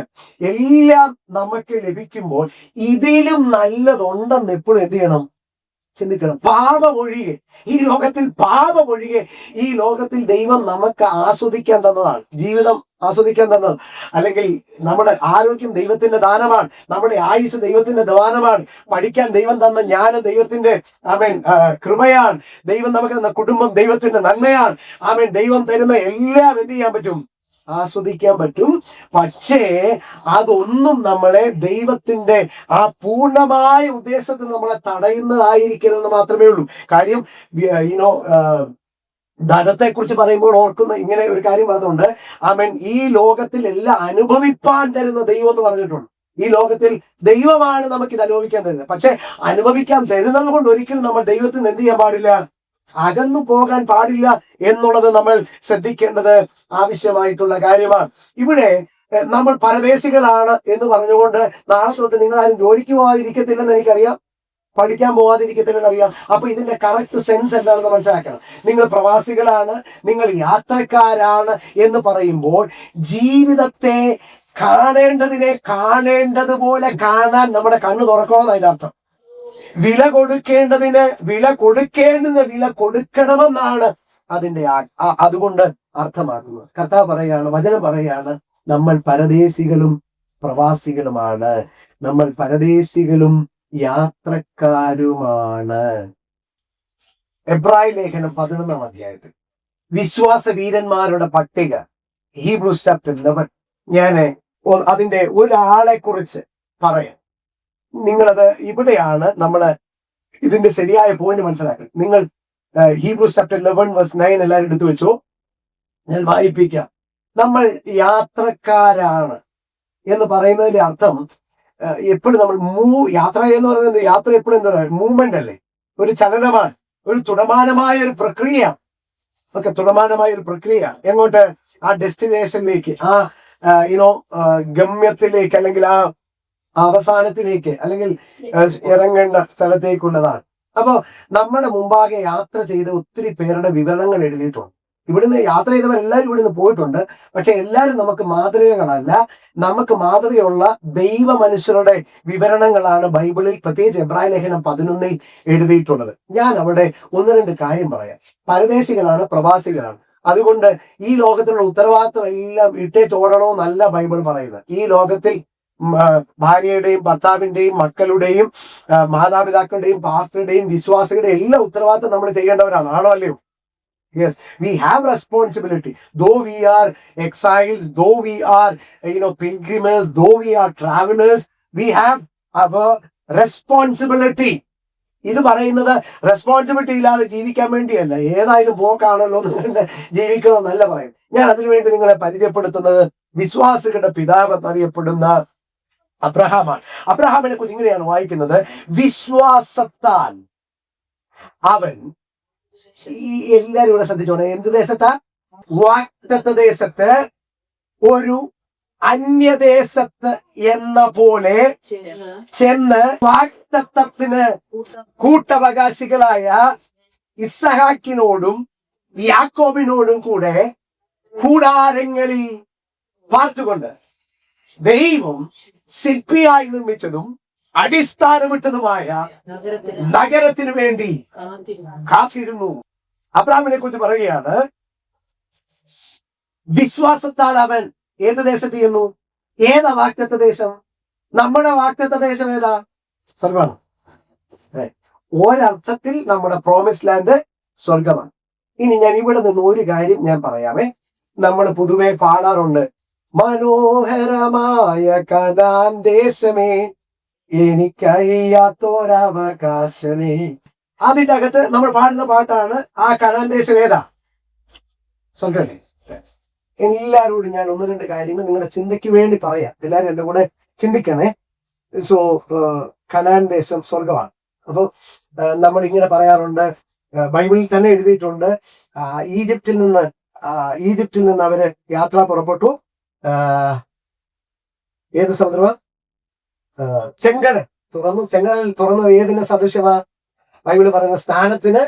എല്ലാം നമുക്ക് ലഭിക്കുമ്പോൾ ഇതിലും നല്ലതുണ്ടെന്ന് എപ്പോഴും എന്ത് ചെയ്യണം? ചിന്തിക്കണം. പാപമൊഴികെ ഈ ലോകത്തിൽ ദൈവം നമുക്ക് ആസ്വദിക്കാൻ തന്നതാണ്, ജീവിതം ആസ്വദിക്കാൻ തന്നത്. അല്ലെങ്കിൽ നമ്മുടെ ആരോഗ്യം ദൈവത്തിന്റെ ദാനമാണ്, നമ്മുടെ ആയുസ് ദൈവത്തിന്റെ ദാനമാണ്, പഠിക്കാൻ ദൈവം തന്ന ജ്ഞാനം ദൈവത്തിന്റെ കൃപയാണ്, ദൈവം നമുക്ക് തന്ന കുടുംബം ദൈവത്തിന്റെ നന്മയാണ്. ദൈവം തരുന്ന എല്ലാം എന്ത് ചെയ്യാൻ പറ്റും? ആസ്വദിക്കാൻ പറ്റും. പക്ഷേ അതൊന്നും നമ്മളെ ദൈവത്തിന്റെ ആ പൂർണ്ണമായ ഉദ്ദേശത്തിൽ നമ്മളെ തടയുന്നതായിരിക്കരുതെന്ന് മാത്രമേ ഉള്ളൂ. കാര്യം ധനത്തെ കുറിച്ച് പറയുമ്പോൾ ഓർക്കുന്ന ഇങ്ങനെ ഒരു കാര്യം പറഞ്ഞുകൊണ്ട് ഈ ലോകത്തിൽ എല്ലാം അനുഭവിപ്പാൻ തരുന്ന ദൈവം എന്ന് പറഞ്ഞിട്ടുണ്ട്. ഈ ലോകത്തിൽ ദൈവമാണ് നമുക്ക് ഇത് അനുഭവിക്കാൻ തരുന്നത്. പക്ഷെ അനുഭവിക്കാൻ തരുന്നത് കൊണ്ട് ഒരിക്കലും നമ്മൾ ദൈവത്തിന് എന്ത് ചെയ്യാൻ പാടില്ല? അകന്നു പോകാൻ പാടില്ല എന്നുള്ളത് നമ്മൾ ശ്രദ്ധിക്കേണ്ടത് ആവശ്യമായിട്ടുള്ള കാര്യമാണ്. ഇവിടെ നമ്മൾ പരദേശികളാണ് എന്ന് പറഞ്ഞുകൊണ്ട് നാളെ തൊട്ട് നിങ്ങൾ ആരും ജോലിക്ക് പോകാതിരിക്കത്തില്ലെന്ന് എനിക്കറിയാം, പഠിക്കാൻ പോകാതിരിക്കത്തില്ലെന്നറിയാം. അപ്പൊ ഇതിന്റെ കറക്റ്റ് സെൻസ് എന്താണെന്ന് മനസ്സിലാക്കണം. നിങ്ങൾ പ്രവാസികളാണ്, നിങ്ങൾ യാത്രക്കാരാണ് എന്ന് പറയുമ്പോൾ ജീവിതത്തെ കാണേണ്ടതുപോലെ കാണാൻ നമ്മുടെ കണ്ണ് തുറക്കണമെന്ന് അതിന്റെ അർത്ഥം. വില കൊടുക്കണമെന്നാണ് അതിന്റെ അതുകൊണ്ട് അർത്ഥമാക്കുന്നത്. കർത്താവ് പറയാണ്, വചനം പറയാണ്, നമ്മൾ പരദേശികളും പ്രവാസികളുമാണ്, നമ്മൾ പരദേശികളും യാത്രക്കാരുമാണ്. എബ്രായ ലേഖനം 11 അധ്യായത്തിൽ വിശ്വാസ വീരന്മാരുടെ പട്ടിക, ഹീബ്രൂസ് ചാപ്റ്റർ 11. ഞാൻ അതിന്റെ ഒരാളെ കുറിച്ച് പറയാം. നിങ്ങളത് ഇവിടെയാണ് നമ്മൾ ഇതിന്റെ ശരിയായ പോയിന്റ് മനസ്സിലാക്കുക. നിങ്ങൾ ഹീബ്രൂസ് ചാപ്റ്റർ 11:9 എല്ലാവരും എടുത്തു വെച്ചോ. ഞാൻ വായിപ്പിക്കാം. നമ്മൾ യാത്രക്കാരാണ് എന്ന് പറയുന്നതിന്റെ അർത്ഥം എപ്പോഴും നമ്മൾ യാത്ര എന്ന് പറയുന്നത്, യാത്ര എപ്പോഴും എന്താ പറയുക, മൂവ്മെന്റ് അല്ലേ, ഒരു ചലനമാണ്, ഒരു തുടമാനമായ ഒരു പ്രക്രിയ. ഓക്കെ, തുടമാനമായ ഒരു പ്രക്രിയ. എങ്ങോട്ട്? ആ ഡെസ്റ്റിനേഷനിലേക്ക്, ആ ഗമ്യത്തിലേക്ക്, അല്ലെങ്കിൽ ആ അവസാനത്തിലേക്ക്, അല്ലെങ്കിൽ ഇറങ്ങേണ്ട സ്ഥലത്തേക്കുള്ളതാണ്. അപ്പോ നമ്മുടെ മുമ്പാകെ യാത്ര ചെയ്ത ഒത്തിരി പേരുടെ വിവരണങ്ങൾ എഴുതിയിട്ടുണ്ട്. ഇവിടുന്ന് യാത്ര ചെയ്തവരെല്ലാവരും ഇവിടുന്ന് പോയിട്ടുണ്ട്. പക്ഷെ എല്ലാവരും നമുക്ക് മാതൃകകളല്ല. നമുക്ക് മാതൃകയുള്ള ദൈവ മനുഷ്യരുടെ വിവരണങ്ങളാണ് ബൈബിളിൽ, പ്രത്യേകിച്ച് എബ്രായ ലേഖനം 11 എഴുതിയിട്ടുള്ളത്. ഞാൻ അവിടെ 1-2 കാര്യം പറയാം. പരദേശികളാണ്, പ്രവാസികളാണ്. അതുകൊണ്ട് ഈ ലോകത്തിലുള്ള ഉത്തരവാദിത്വം എല്ലാം ഇട്ടേച്ചോടണമെന്നല്ല ബൈബിൾ പറയുന്നത്. ഈ ലോകത്തിൽ ഭാര്യയുടെയും ഭർത്താവിന്റെയും മക്കളുടെയും മാതാപിതാക്കളുടെയും പാസ്റ്ററുടെയും വിശ്വാസികളുടെയും എല്ലാ ഉത്തരവാദിത്വം നമ്മൾ ചെയ്യേണ്ടവരാണ്. ആണോ അല്ലയോ? Yes, we have responsibility. Though we are exiles, though we are, pilgrims, though we are travelers, we have our responsibility. ഇത് പറയുന്നത് റെസ്പോൺസിബിലിറ്റി ഇല്ലാതെ ജീവിക്കാൻ വേണ്ടിയല്ല. ഏതായാലും പോക്കാണല്ലോ എന്ന് ജീവിക്കണമെന്നല്ല പറയുന്നത്. ഞാൻ അതിനുവേണ്ടി നിങ്ങളെ പരിചയപ്പെടുത്തുന്നത് വിശ്വാസികളുടെ പിതാവ് എന്നറിയപ്പെടുന്ന അബ്രഹാമാണ്. അബ്രഹാമിനെ കുറിച്ച് ഇങ്ങനെയാണ് വായിക്കുന്നത്: വിശ്വാസത്താൽ അവൻ, ഈ എല്ലാരും ഇവിടെ ശ്രദ്ധിച്ചോണേ, എന്ത് ദേശത്താ? വാഗ്ദത്ത ദേശത്ത്, ഒരു അന്യദേശത്ത് എന്ന പോലെ ചെന്ന് വാഗ്ദത്തത്തിന് കൂട്ടവകാശികളായ ഇസ്ഹാക്കിനോടും യാക്കോബിനോടും കൂടെ കൂടാരങ്ങളിൽ പാർത്തുകൊണ്ട് ദൈവം ശില്പിയായി നിർമ്മിച്ചതും അടിസ്ഥാനമിട്ടതുമായ നഗരത്തിനു വേണ്ടി കാത്തിരുന്നു. അബ്രാഹാമിനെ കുറിച്ച് പറയുകയാണ്, വിശ്വാസത്താൽ അവൻ ഏത് ദേശത്ത് ചെന്നു? ഏതാ വാഗ്ദത്ത ദേശം? നമ്മുടെ വാഗ്ദത്ത ദേശം ഏതാ? സ്വർഗമാണ്. ഒരർത്ഥത്തിൽ നമ്മുടെ പ്രോമിസ് ലാൻഡ് സ്വർഗമാണ്. ഇനി ഞാൻ ഇവിടെ നിന്ന് ഒരു കാര്യം ഞാൻ പറയാമേ. നമ്മൾ പൊതുവെ പാടാറുണ്ട്, മനോഹരമായ കനാൻ ദേശമേ എനിക്കഴിയാത്തൊരവകാശമേ. അതിന്റെ അകത്ത് നമ്മൾ പാടുന്ന പാട്ടാണ് ആ കനാൻ ദേശം ഏതാ? സ്വർഗമല്ലേ? എല്ലാവരോടും ഞാൻ 1-2 കാര്യങ്ങൾ നിങ്ങളുടെ ചിന്തയ്ക്ക് വേണ്ടി പറയാം. എല്ലാവരും എന്റെ കൂടെ ചിന്തിക്കണേ. സോ കനാൻ ദേശം സ്വർഗമാണ്. അപ്പോൾ നമ്മൾ ഇങ്ങനെ പറയാറുണ്ട്, ബൈബിളിൽ തന്നെ എഴുതിയിട്ടുണ്ട്, ഈജിപ്തിൽ നിന്ന് അവര് യാത്ര പുറപ്പെട്ടു. ഏത് സമുദ്രമാ? ചെങ്കടൽ തുറന്നത് ഏതിന് സദൃശ്യമാ? ബൈബിള് പറയുന്ന സ്നാനത്തിന്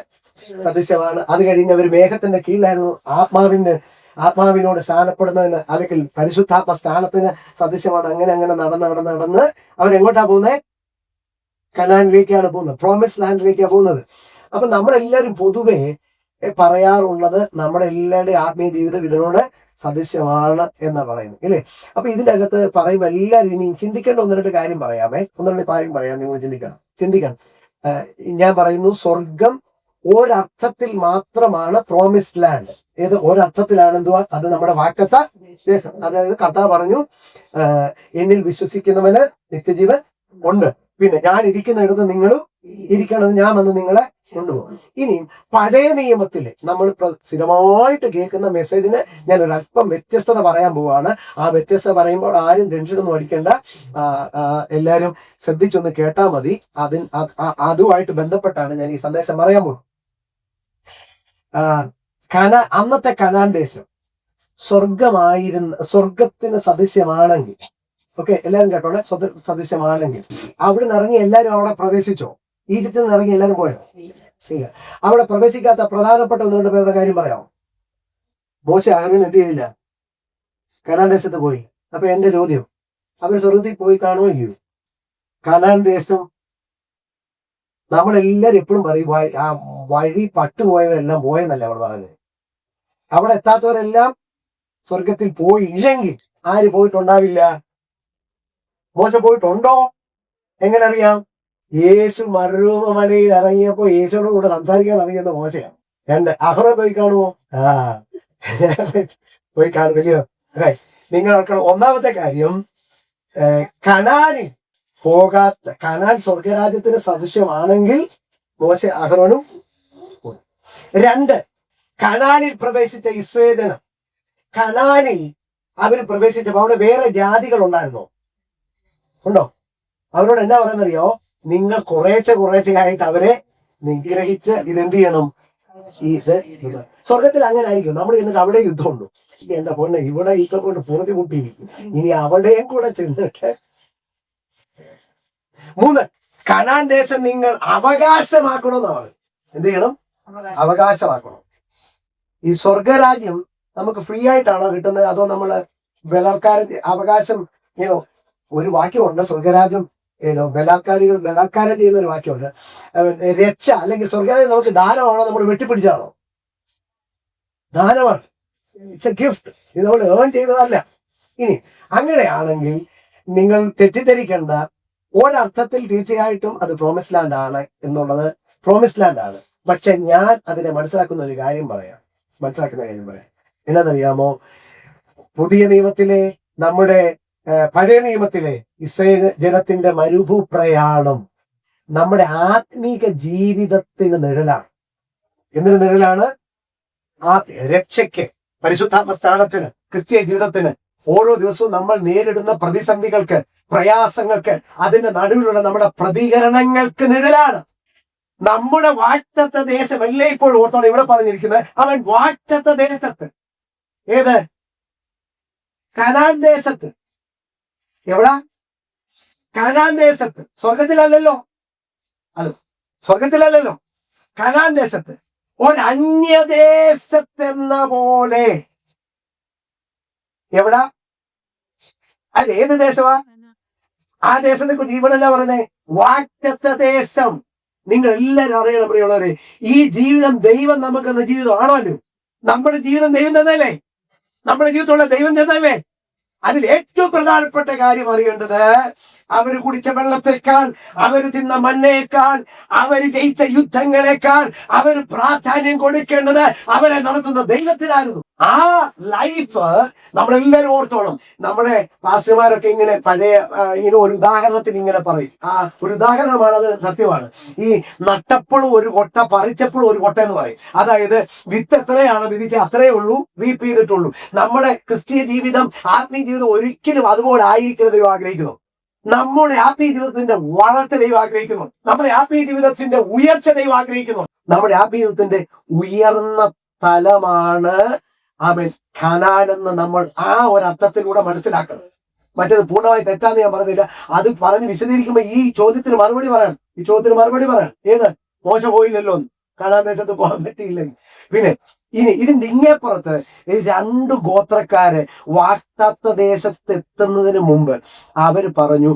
സദൃശ്യമാണ്. അത് കഴിഞ്ഞ് അവർ മേഘത്തിന്റെ കീഴിലായിരുന്നു. ആത്മാവിനോട് സ്നാനപ്പെടുന്നതിന്, അല്ലെങ്കിൽ പരിശുദ്ധാത്മ സ്നാനത്തിന് സദൃശ്യമാണ്. അങ്ങനെ നടന്ന് അവരെങ്ങോട്ടാ പോകുന്നത്? കനാനിലേക്കാണ് പോകുന്നത്, പ്രോമിസ് ലാൻഡിലേക്കാണ് പോകുന്നത്. അപ്പൊ നമ്മളെല്ലാവരും പൊതുവെ പറയാറുള്ളത് നമ്മുടെ എല്ലാവരുടെയും ആത്മീയ ജീവിതം ഇതിനോട് സദൃശ്യമാണ് എന്നാ പറയുന്നത്, ഇല്ലേ? അപ്പൊ ഇതിന്റെ അകത്ത് പറയുമ്പോൾ എല്ലാവരും ഇനി ചിന്തിക്കേണ്ട 1-2 കാര്യം പറയാമേ. 1-2 കാര്യം പറയാം, നിങ്ങൾ ചിന്തിക്കണം. ഞാൻ പറയുന്നു, സ്വർഗം ഒരർത്ഥത്തിൽ മാത്രമാണ് പ്രോമിസ് ലാൻഡ്. ഏത് ഒരർത്ഥത്തിലാണ്? എന്തുവാ? അത് നമ്മുടെ വാഗ്ദത്ത ദേശം. അതായത് കർത്താവ് പറഞ്ഞു, എന്നിൽ വിശ്വസിക്കുന്നവന് നിത്യജീവൻ ഉണ്ട്. പിന്നെ ഞാൻ ഇരിക്കുന്നിടത്ത് നിങ്ങളും ഇരിക്കണത് ഞാൻ വന്ന് നിങ്ങളെ കൊണ്ടുപോകും. ഇനി പഴയ നിയമത്തില് നമ്മൾ സ്ഥിരമായിട്ട് കേൾക്കുന്ന മെസ്സേജിന് ഞാൻ ഒരല്പം വ്യത്യസ്തത പറയാൻ പോവാണ്. ആ വ്യത്യസ്തത പറയുമ്പോൾ ആരും ടെൻഷനൊന്നും അടിക്കേണ്ട, എല്ലാവരും ശ്രദ്ധിച്ചൊന്ന് കേട്ടാൽ മതി. അതുമായിട്ട് ബന്ധപ്പെട്ടാണ് ഞാൻ ഈ സന്ദേശം പറയാൻ പോകുന്നത്. അന്നത്തെ കനാൻ ദേശം സ്വർഗത്തിന് സദൃശ്യമാണെങ്കിൽ, ഓക്കെ, എല്ലാവരും കേട്ടോളെ, സദൃശ്യമാണെങ്കിൽ അവിടെ നിന്ന് ഇറങ്ങി എല്ലാവരും അവിടെ പ്രവേശിച്ചോ? ഈജിപ്തിൽ നിന്ന് ഇറങ്ങി എല്ലാവരും പോയോ? ഇല്ല. അവിടെ പ്രവേശിക്കാത്ത പ്രധാനപ്പെട്ട 1-2 പേരുടെ കാര്യം പറയാമോ? മോശെ അഹരോൻ എന്ത് ചെയ്തില്ല? കനാൻ ദേശത്ത് പോയി. അപ്പൊ എന്റെ ചോദ്യം, അവർ സ്വർഗത്തിൽ പോയി കാണുമോ ഇല്ലയോ? കനാൻ ദേശം നമ്മളെല്ലാരും എപ്പോഴും പറയും, ആ വഴി പട്ടുപോയവരെല്ലാം പോയെന്നല്ല നമ്മൾ പറയുന്നത്. അവിടെ എത്താത്തവരെല്ലാം സ്വർഗത്തിൽ പോയില്ലെങ്കിൽ ആര് പോയിട്ടുണ്ടാവില്ല? മോശ പോയിട്ടുണ്ടോ? എങ്ങനെ അറിയാം? യേശു മരുഭൂമിയിൽ ഇറങ്ങിയപ്പോ യേശുവിനോട് കൂടെ സംസാരിക്കാൻ ഇറങ്ങിയത് മോശയാണ്. 2 അഹ്റ പോയി കാണുമോ? പോയി കാണും. വലിയ നിങ്ങൾ ഓർക്കണം. ഒന്നാമത്തെ കാര്യം, കനാനിൽ പോകാത്ത, കനാൻ സ്വർഗരാജ്യത്തിന് സദൃശ്യമാണെങ്കിൽ മോശ അഹ്റോനും പോയി. 2, കനാനിൽ പ്രവേശിച്ച ഇസ്രായേൽ ജനം, കനാനിൽ അവർ പ്രവേശിച്ചപ്പോൾ അവിടെ വേറെ ജാതികൾ ഉണ്ടായിരുന്നോ? ഉണ്ടോ? അവരോട് എന്നാ പറയുന്നറിയോ? നിങ്ങൾ കുറേശ്ശെ ആയിട്ട് അവരെ നിഗ്രഹിച്ച് ഇതെന്ത് ചെയ്യണം? സ്വർഗത്തിൽ അങ്ങനെ ആയിരിക്കും. നമ്മൾ എന്നിട്ട് അവിടെ യുദ്ധമുണ്ടോ? എന്റെ പൊണ്ണെ, ഇവിടെ യുദ്ധം കൊണ്ട് പുറത്തി മുട്ടിയിരിക്കും. ഇനി അവിടെയും കൂടെ ചെന്നിട്ട്. 3, കനാൻ ദേശം നിങ്ങൾ അവകാശമാക്കണമെന്നാ പറയും. എന്ത് ചെയ്യണം? അവകാശമാക്കണം. ഈ സ്വർഗരാജ്യം നമുക്ക് ഫ്രീ ആയിട്ടാണോ കിട്ടുന്നത്, അതോ നമ്മള് അവകാശം? ഒരു വാക്യമുണ്ട്, സ്വർഗരാജ്യം ബലാത്കാരം ചെയ്യുന്ന ഒരു വാക്യമുണ്ട്. രക്ഷ അല്ലെങ്കിൽ സ്വർഗരാജ്യം നമുക്ക് ദാനമാണോ, നമ്മൾ വെട്ടിപ്പിടിച്ചാണോ? ദാനമാണ്. It's A gift. ഇത് നമ്മൾ ഏൺ ചെയ്തതല്ല. ഇനി അങ്ങനെയാണെങ്കിൽ നിങ്ങൾ തെറ്റിദ്ധരിക്കേണ്ട. ഒരർത്ഥത്തിൽ തീർച്ചയായിട്ടും അത് പ്രോമിസ് ലാൻഡ് ആണ് എന്നുള്ളത് പ്രോമിസ് ലാൻഡ് ആണ്. പക്ഷെ ഞാൻ അതിനെ മനസ്സിലാക്കുന്ന കാര്യം പറയാം. എന്നറിയാമോ? പുതിയ നിയമത്തിലെ, നമ്മുടെ പഴയ നിയമത്തിലെ ഇസ്രായേൽ ജനത്തിന്റെ മരുഭൂപ്രയാണം നമ്മുടെ ആത്മീക ജീവിതത്തിന് നിഴലാണ്. എന്തിനു നിഴലാണ്? രക്ഷയ്ക്ക്, പരിശുദ്ധാത്മ സ്ഥാനത്തിന്, ക്രിസ്തീയ ജീവിതത്തിന്. ഓരോ ദിവസവും നമ്മൾ നേരിടുന്ന പ്രതിസന്ധികൾക്ക്, പ്രയാസങ്ങൾക്ക്, അതിന്റെ നടുവിലുള്ള നമ്മുടെ പ്രതികരണങ്ങൾക്ക് നിഴലാണ്. നമ്മുടെ വാഗ്ദത്ത ദേശം എല്ലാം ഇപ്പോഴും ഓർത്തോടെ ഇവിടെ പറഞ്ഞിരിക്കുന്നത്, അവൻ വാഗ്ദത്ത ദേശത്ത്. ഏത്? കനാൻ ദേശത്ത്. എവിടാ? കനാൻ ദേശത്ത്. സ്വർഗത്തിലല്ലല്ലോ. സ്വർഗത്തിലല്ലല്ലോ, കനാൻ ദേശത്ത്. ഒരന്യദേശത്തെന്ന പോലെ. എവിടാ? അത് ഏത് ദേശമാ? ആ ദേശത്തെ കുറിച്ച് ഇവിടെ പറയുന്നേ വാഗ്ദത്ത ദേശം. നിങ്ങൾ എല്ലാവരും അറിയണം പ്രിയമുള്ളവരെ, ഈ ജീവിതം ദൈവം നമുക്കെന്ന ജീവിതമാണല്ലോ. നമ്മുടെ ജീവിതം ദൈവം തന്നല്ലേ? നമ്മുടെ ജീവിതത്തിലുള്ള ദൈവം തന്നല്ലേ? അതിൽ ഏറ്റവും പ്രധാനപ്പെട്ട കാര്യം അറിയേണ്ടത്, അവര് കുടിച്ച വെള്ളത്തെക്കാൾ, അവര് തിന്ന മണ്ണയേക്കാൾ, അവര് ജയിച്ച യുദ്ധങ്ങളെക്കാൾ അവര് പ്രാധാന്യം കൊടുക്കേണ്ടത് അവരെ നടത്തുന്ന ദൈവത്തിനായിരുന്നു. ആ ലൈഫ് നമ്മളെല്ലാവരും ഓർത്തോണം. നമ്മുടെ പാസ്റ്റർമാരൊക്കെ ഇങ്ങനെ പഴയ ഒരു ഉദാഹരണത്തിന് ഇങ്ങനെ പറയും. ഒരു ഉദാഹരണമാണ്, അത് സത്യമാണ്. ഈ നട്ടപ്പോഴും ഒരു കൊട്ട, പറിച്ചപ്പോഴും ഒരു കൊട്ട എന്ന് പറയും. അതായത് വിത്ത് എത്രയാണ് വിധിച്ച അത്രയേ ഉള്ളൂ റീപ്പ് ചെയ്തിട്ടുള്ളൂ. നമ്മുടെ ക്രിസ്തീയ ജീവിതം, ആത്മീയ ജീവിതം ഒരിക്കലും അതുപോലെ ആയിരിക്കരുത് ദൈവം ആഗ്രഹിക്കുന്നു. നമ്മുടെ ആത്മീയ ജീവിതത്തിന്റെ വളർച്ച ദൈവം ആഗ്രഹിക്കുന്നു. നമ്മുടെ ആത്മീയ ജീവിതത്തിന്റെ ഉയർച്ച ദൈവം ആഗ്രഹിക്കുന്നു. നമ്മുടെ ആത്മീയ ജീവിതത്തിന്റെ ഉയർന്ന തലമാണ് അവൻ ഖനാൻ എന്ന് നമ്മൾ ആ ഒരർത്ഥത്തിലൂടെ മനസ്സിലാക്കണം. മറ്റേത് പൂർണ്ണമായി തെറ്റാന്ന് ഞാൻ പറഞ്ഞില്ല. അത് പറഞ്ഞ് വിശദീകരിക്കുമ്പോ ഈ ചോദ്യത്തിന് മറുപടി പറയണം. ഏത്? മോശ പോയില്ലല്ലോ, ഖനാൻ ദേശത്ത് പോകാൻ പറ്റിയില്ലെങ്കിൽ. പിന്നെ ഇതിന്റെ ഇങ്ങേപ്പുറത്ത് 2 ഗോത്രക്കാര് വാഗ്ദത്ത ദേശത്ത് എത്തുന്നതിന് മുമ്പ് അവര് പറഞ്ഞു,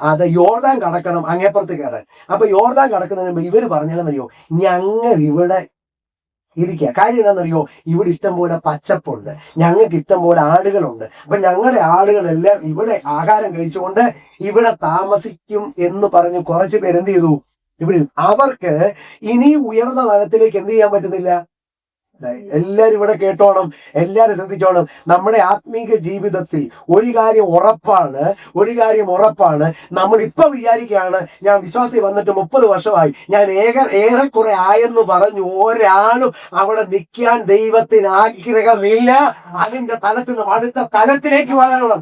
അത് യോർദാൻ കടക്കണം അങ്ങേപ്പുറത്ത് കയറാൻ. അപ്പൊ യോർദാൻ കടക്കുന്നതിന് മുമ്പ് ഇവര് പറഞ്ഞതെന്നറിയോ, ഞങ്ങൾ ഇവിടെ ഇരിക്കുക. കാര്യം എന്താണെന്നറിയോ? ഇവിടെ ഇഷ്ടം പോലെ പച്ചപ്പുണ്ട്, ഞങ്ങൾക്ക് ഇഷ്ടം പോലെ ആടുകളുണ്ട്. അപ്പൊ ഞങ്ങളുടെ ആടുകളെല്ലാം ഇവിടെ ആഹാരം കഴിച്ചുകൊണ്ട് ഇവിടെ താമസിക്കും എന്ന് പറഞ്ഞ് കുറച്ച് പേര് എന്ത് ചെയ്തു? ഇവിടെ അവർക്ക് ഇനി ഉയർന്ന തലത്തിലേക്ക് എന്ത് ചെയ്യാൻ പറ്റുന്നില്ല. എല്ലാരും ഇവിടെ കേട്ടോണം, എല്ലാരും ശ്രദ്ധിച്ചോണം. നമ്മുടെ ആത്മീക ജീവിതത്തിൽ ഒരു കാര്യം ഉറപ്പാണ്. നമ്മൾ ഇപ്പൊ വിചാരിക്കുകയാണ്, ഞാൻ വിശ്വാസി വന്നിട്ട് 30 വർഷമായി, ഞാൻ ഏറെക്കുറെ ആയെന്ന് പറഞ്ഞു ഒരാളും അവിടെ നിൽക്കാൻ ദൈവത്തിന് ആഗ്രഹമില്ല. അതിന്റെ തലത്തിൽ നിന്ന് അടുത്ത തലത്തിലേക്ക് വളരണം.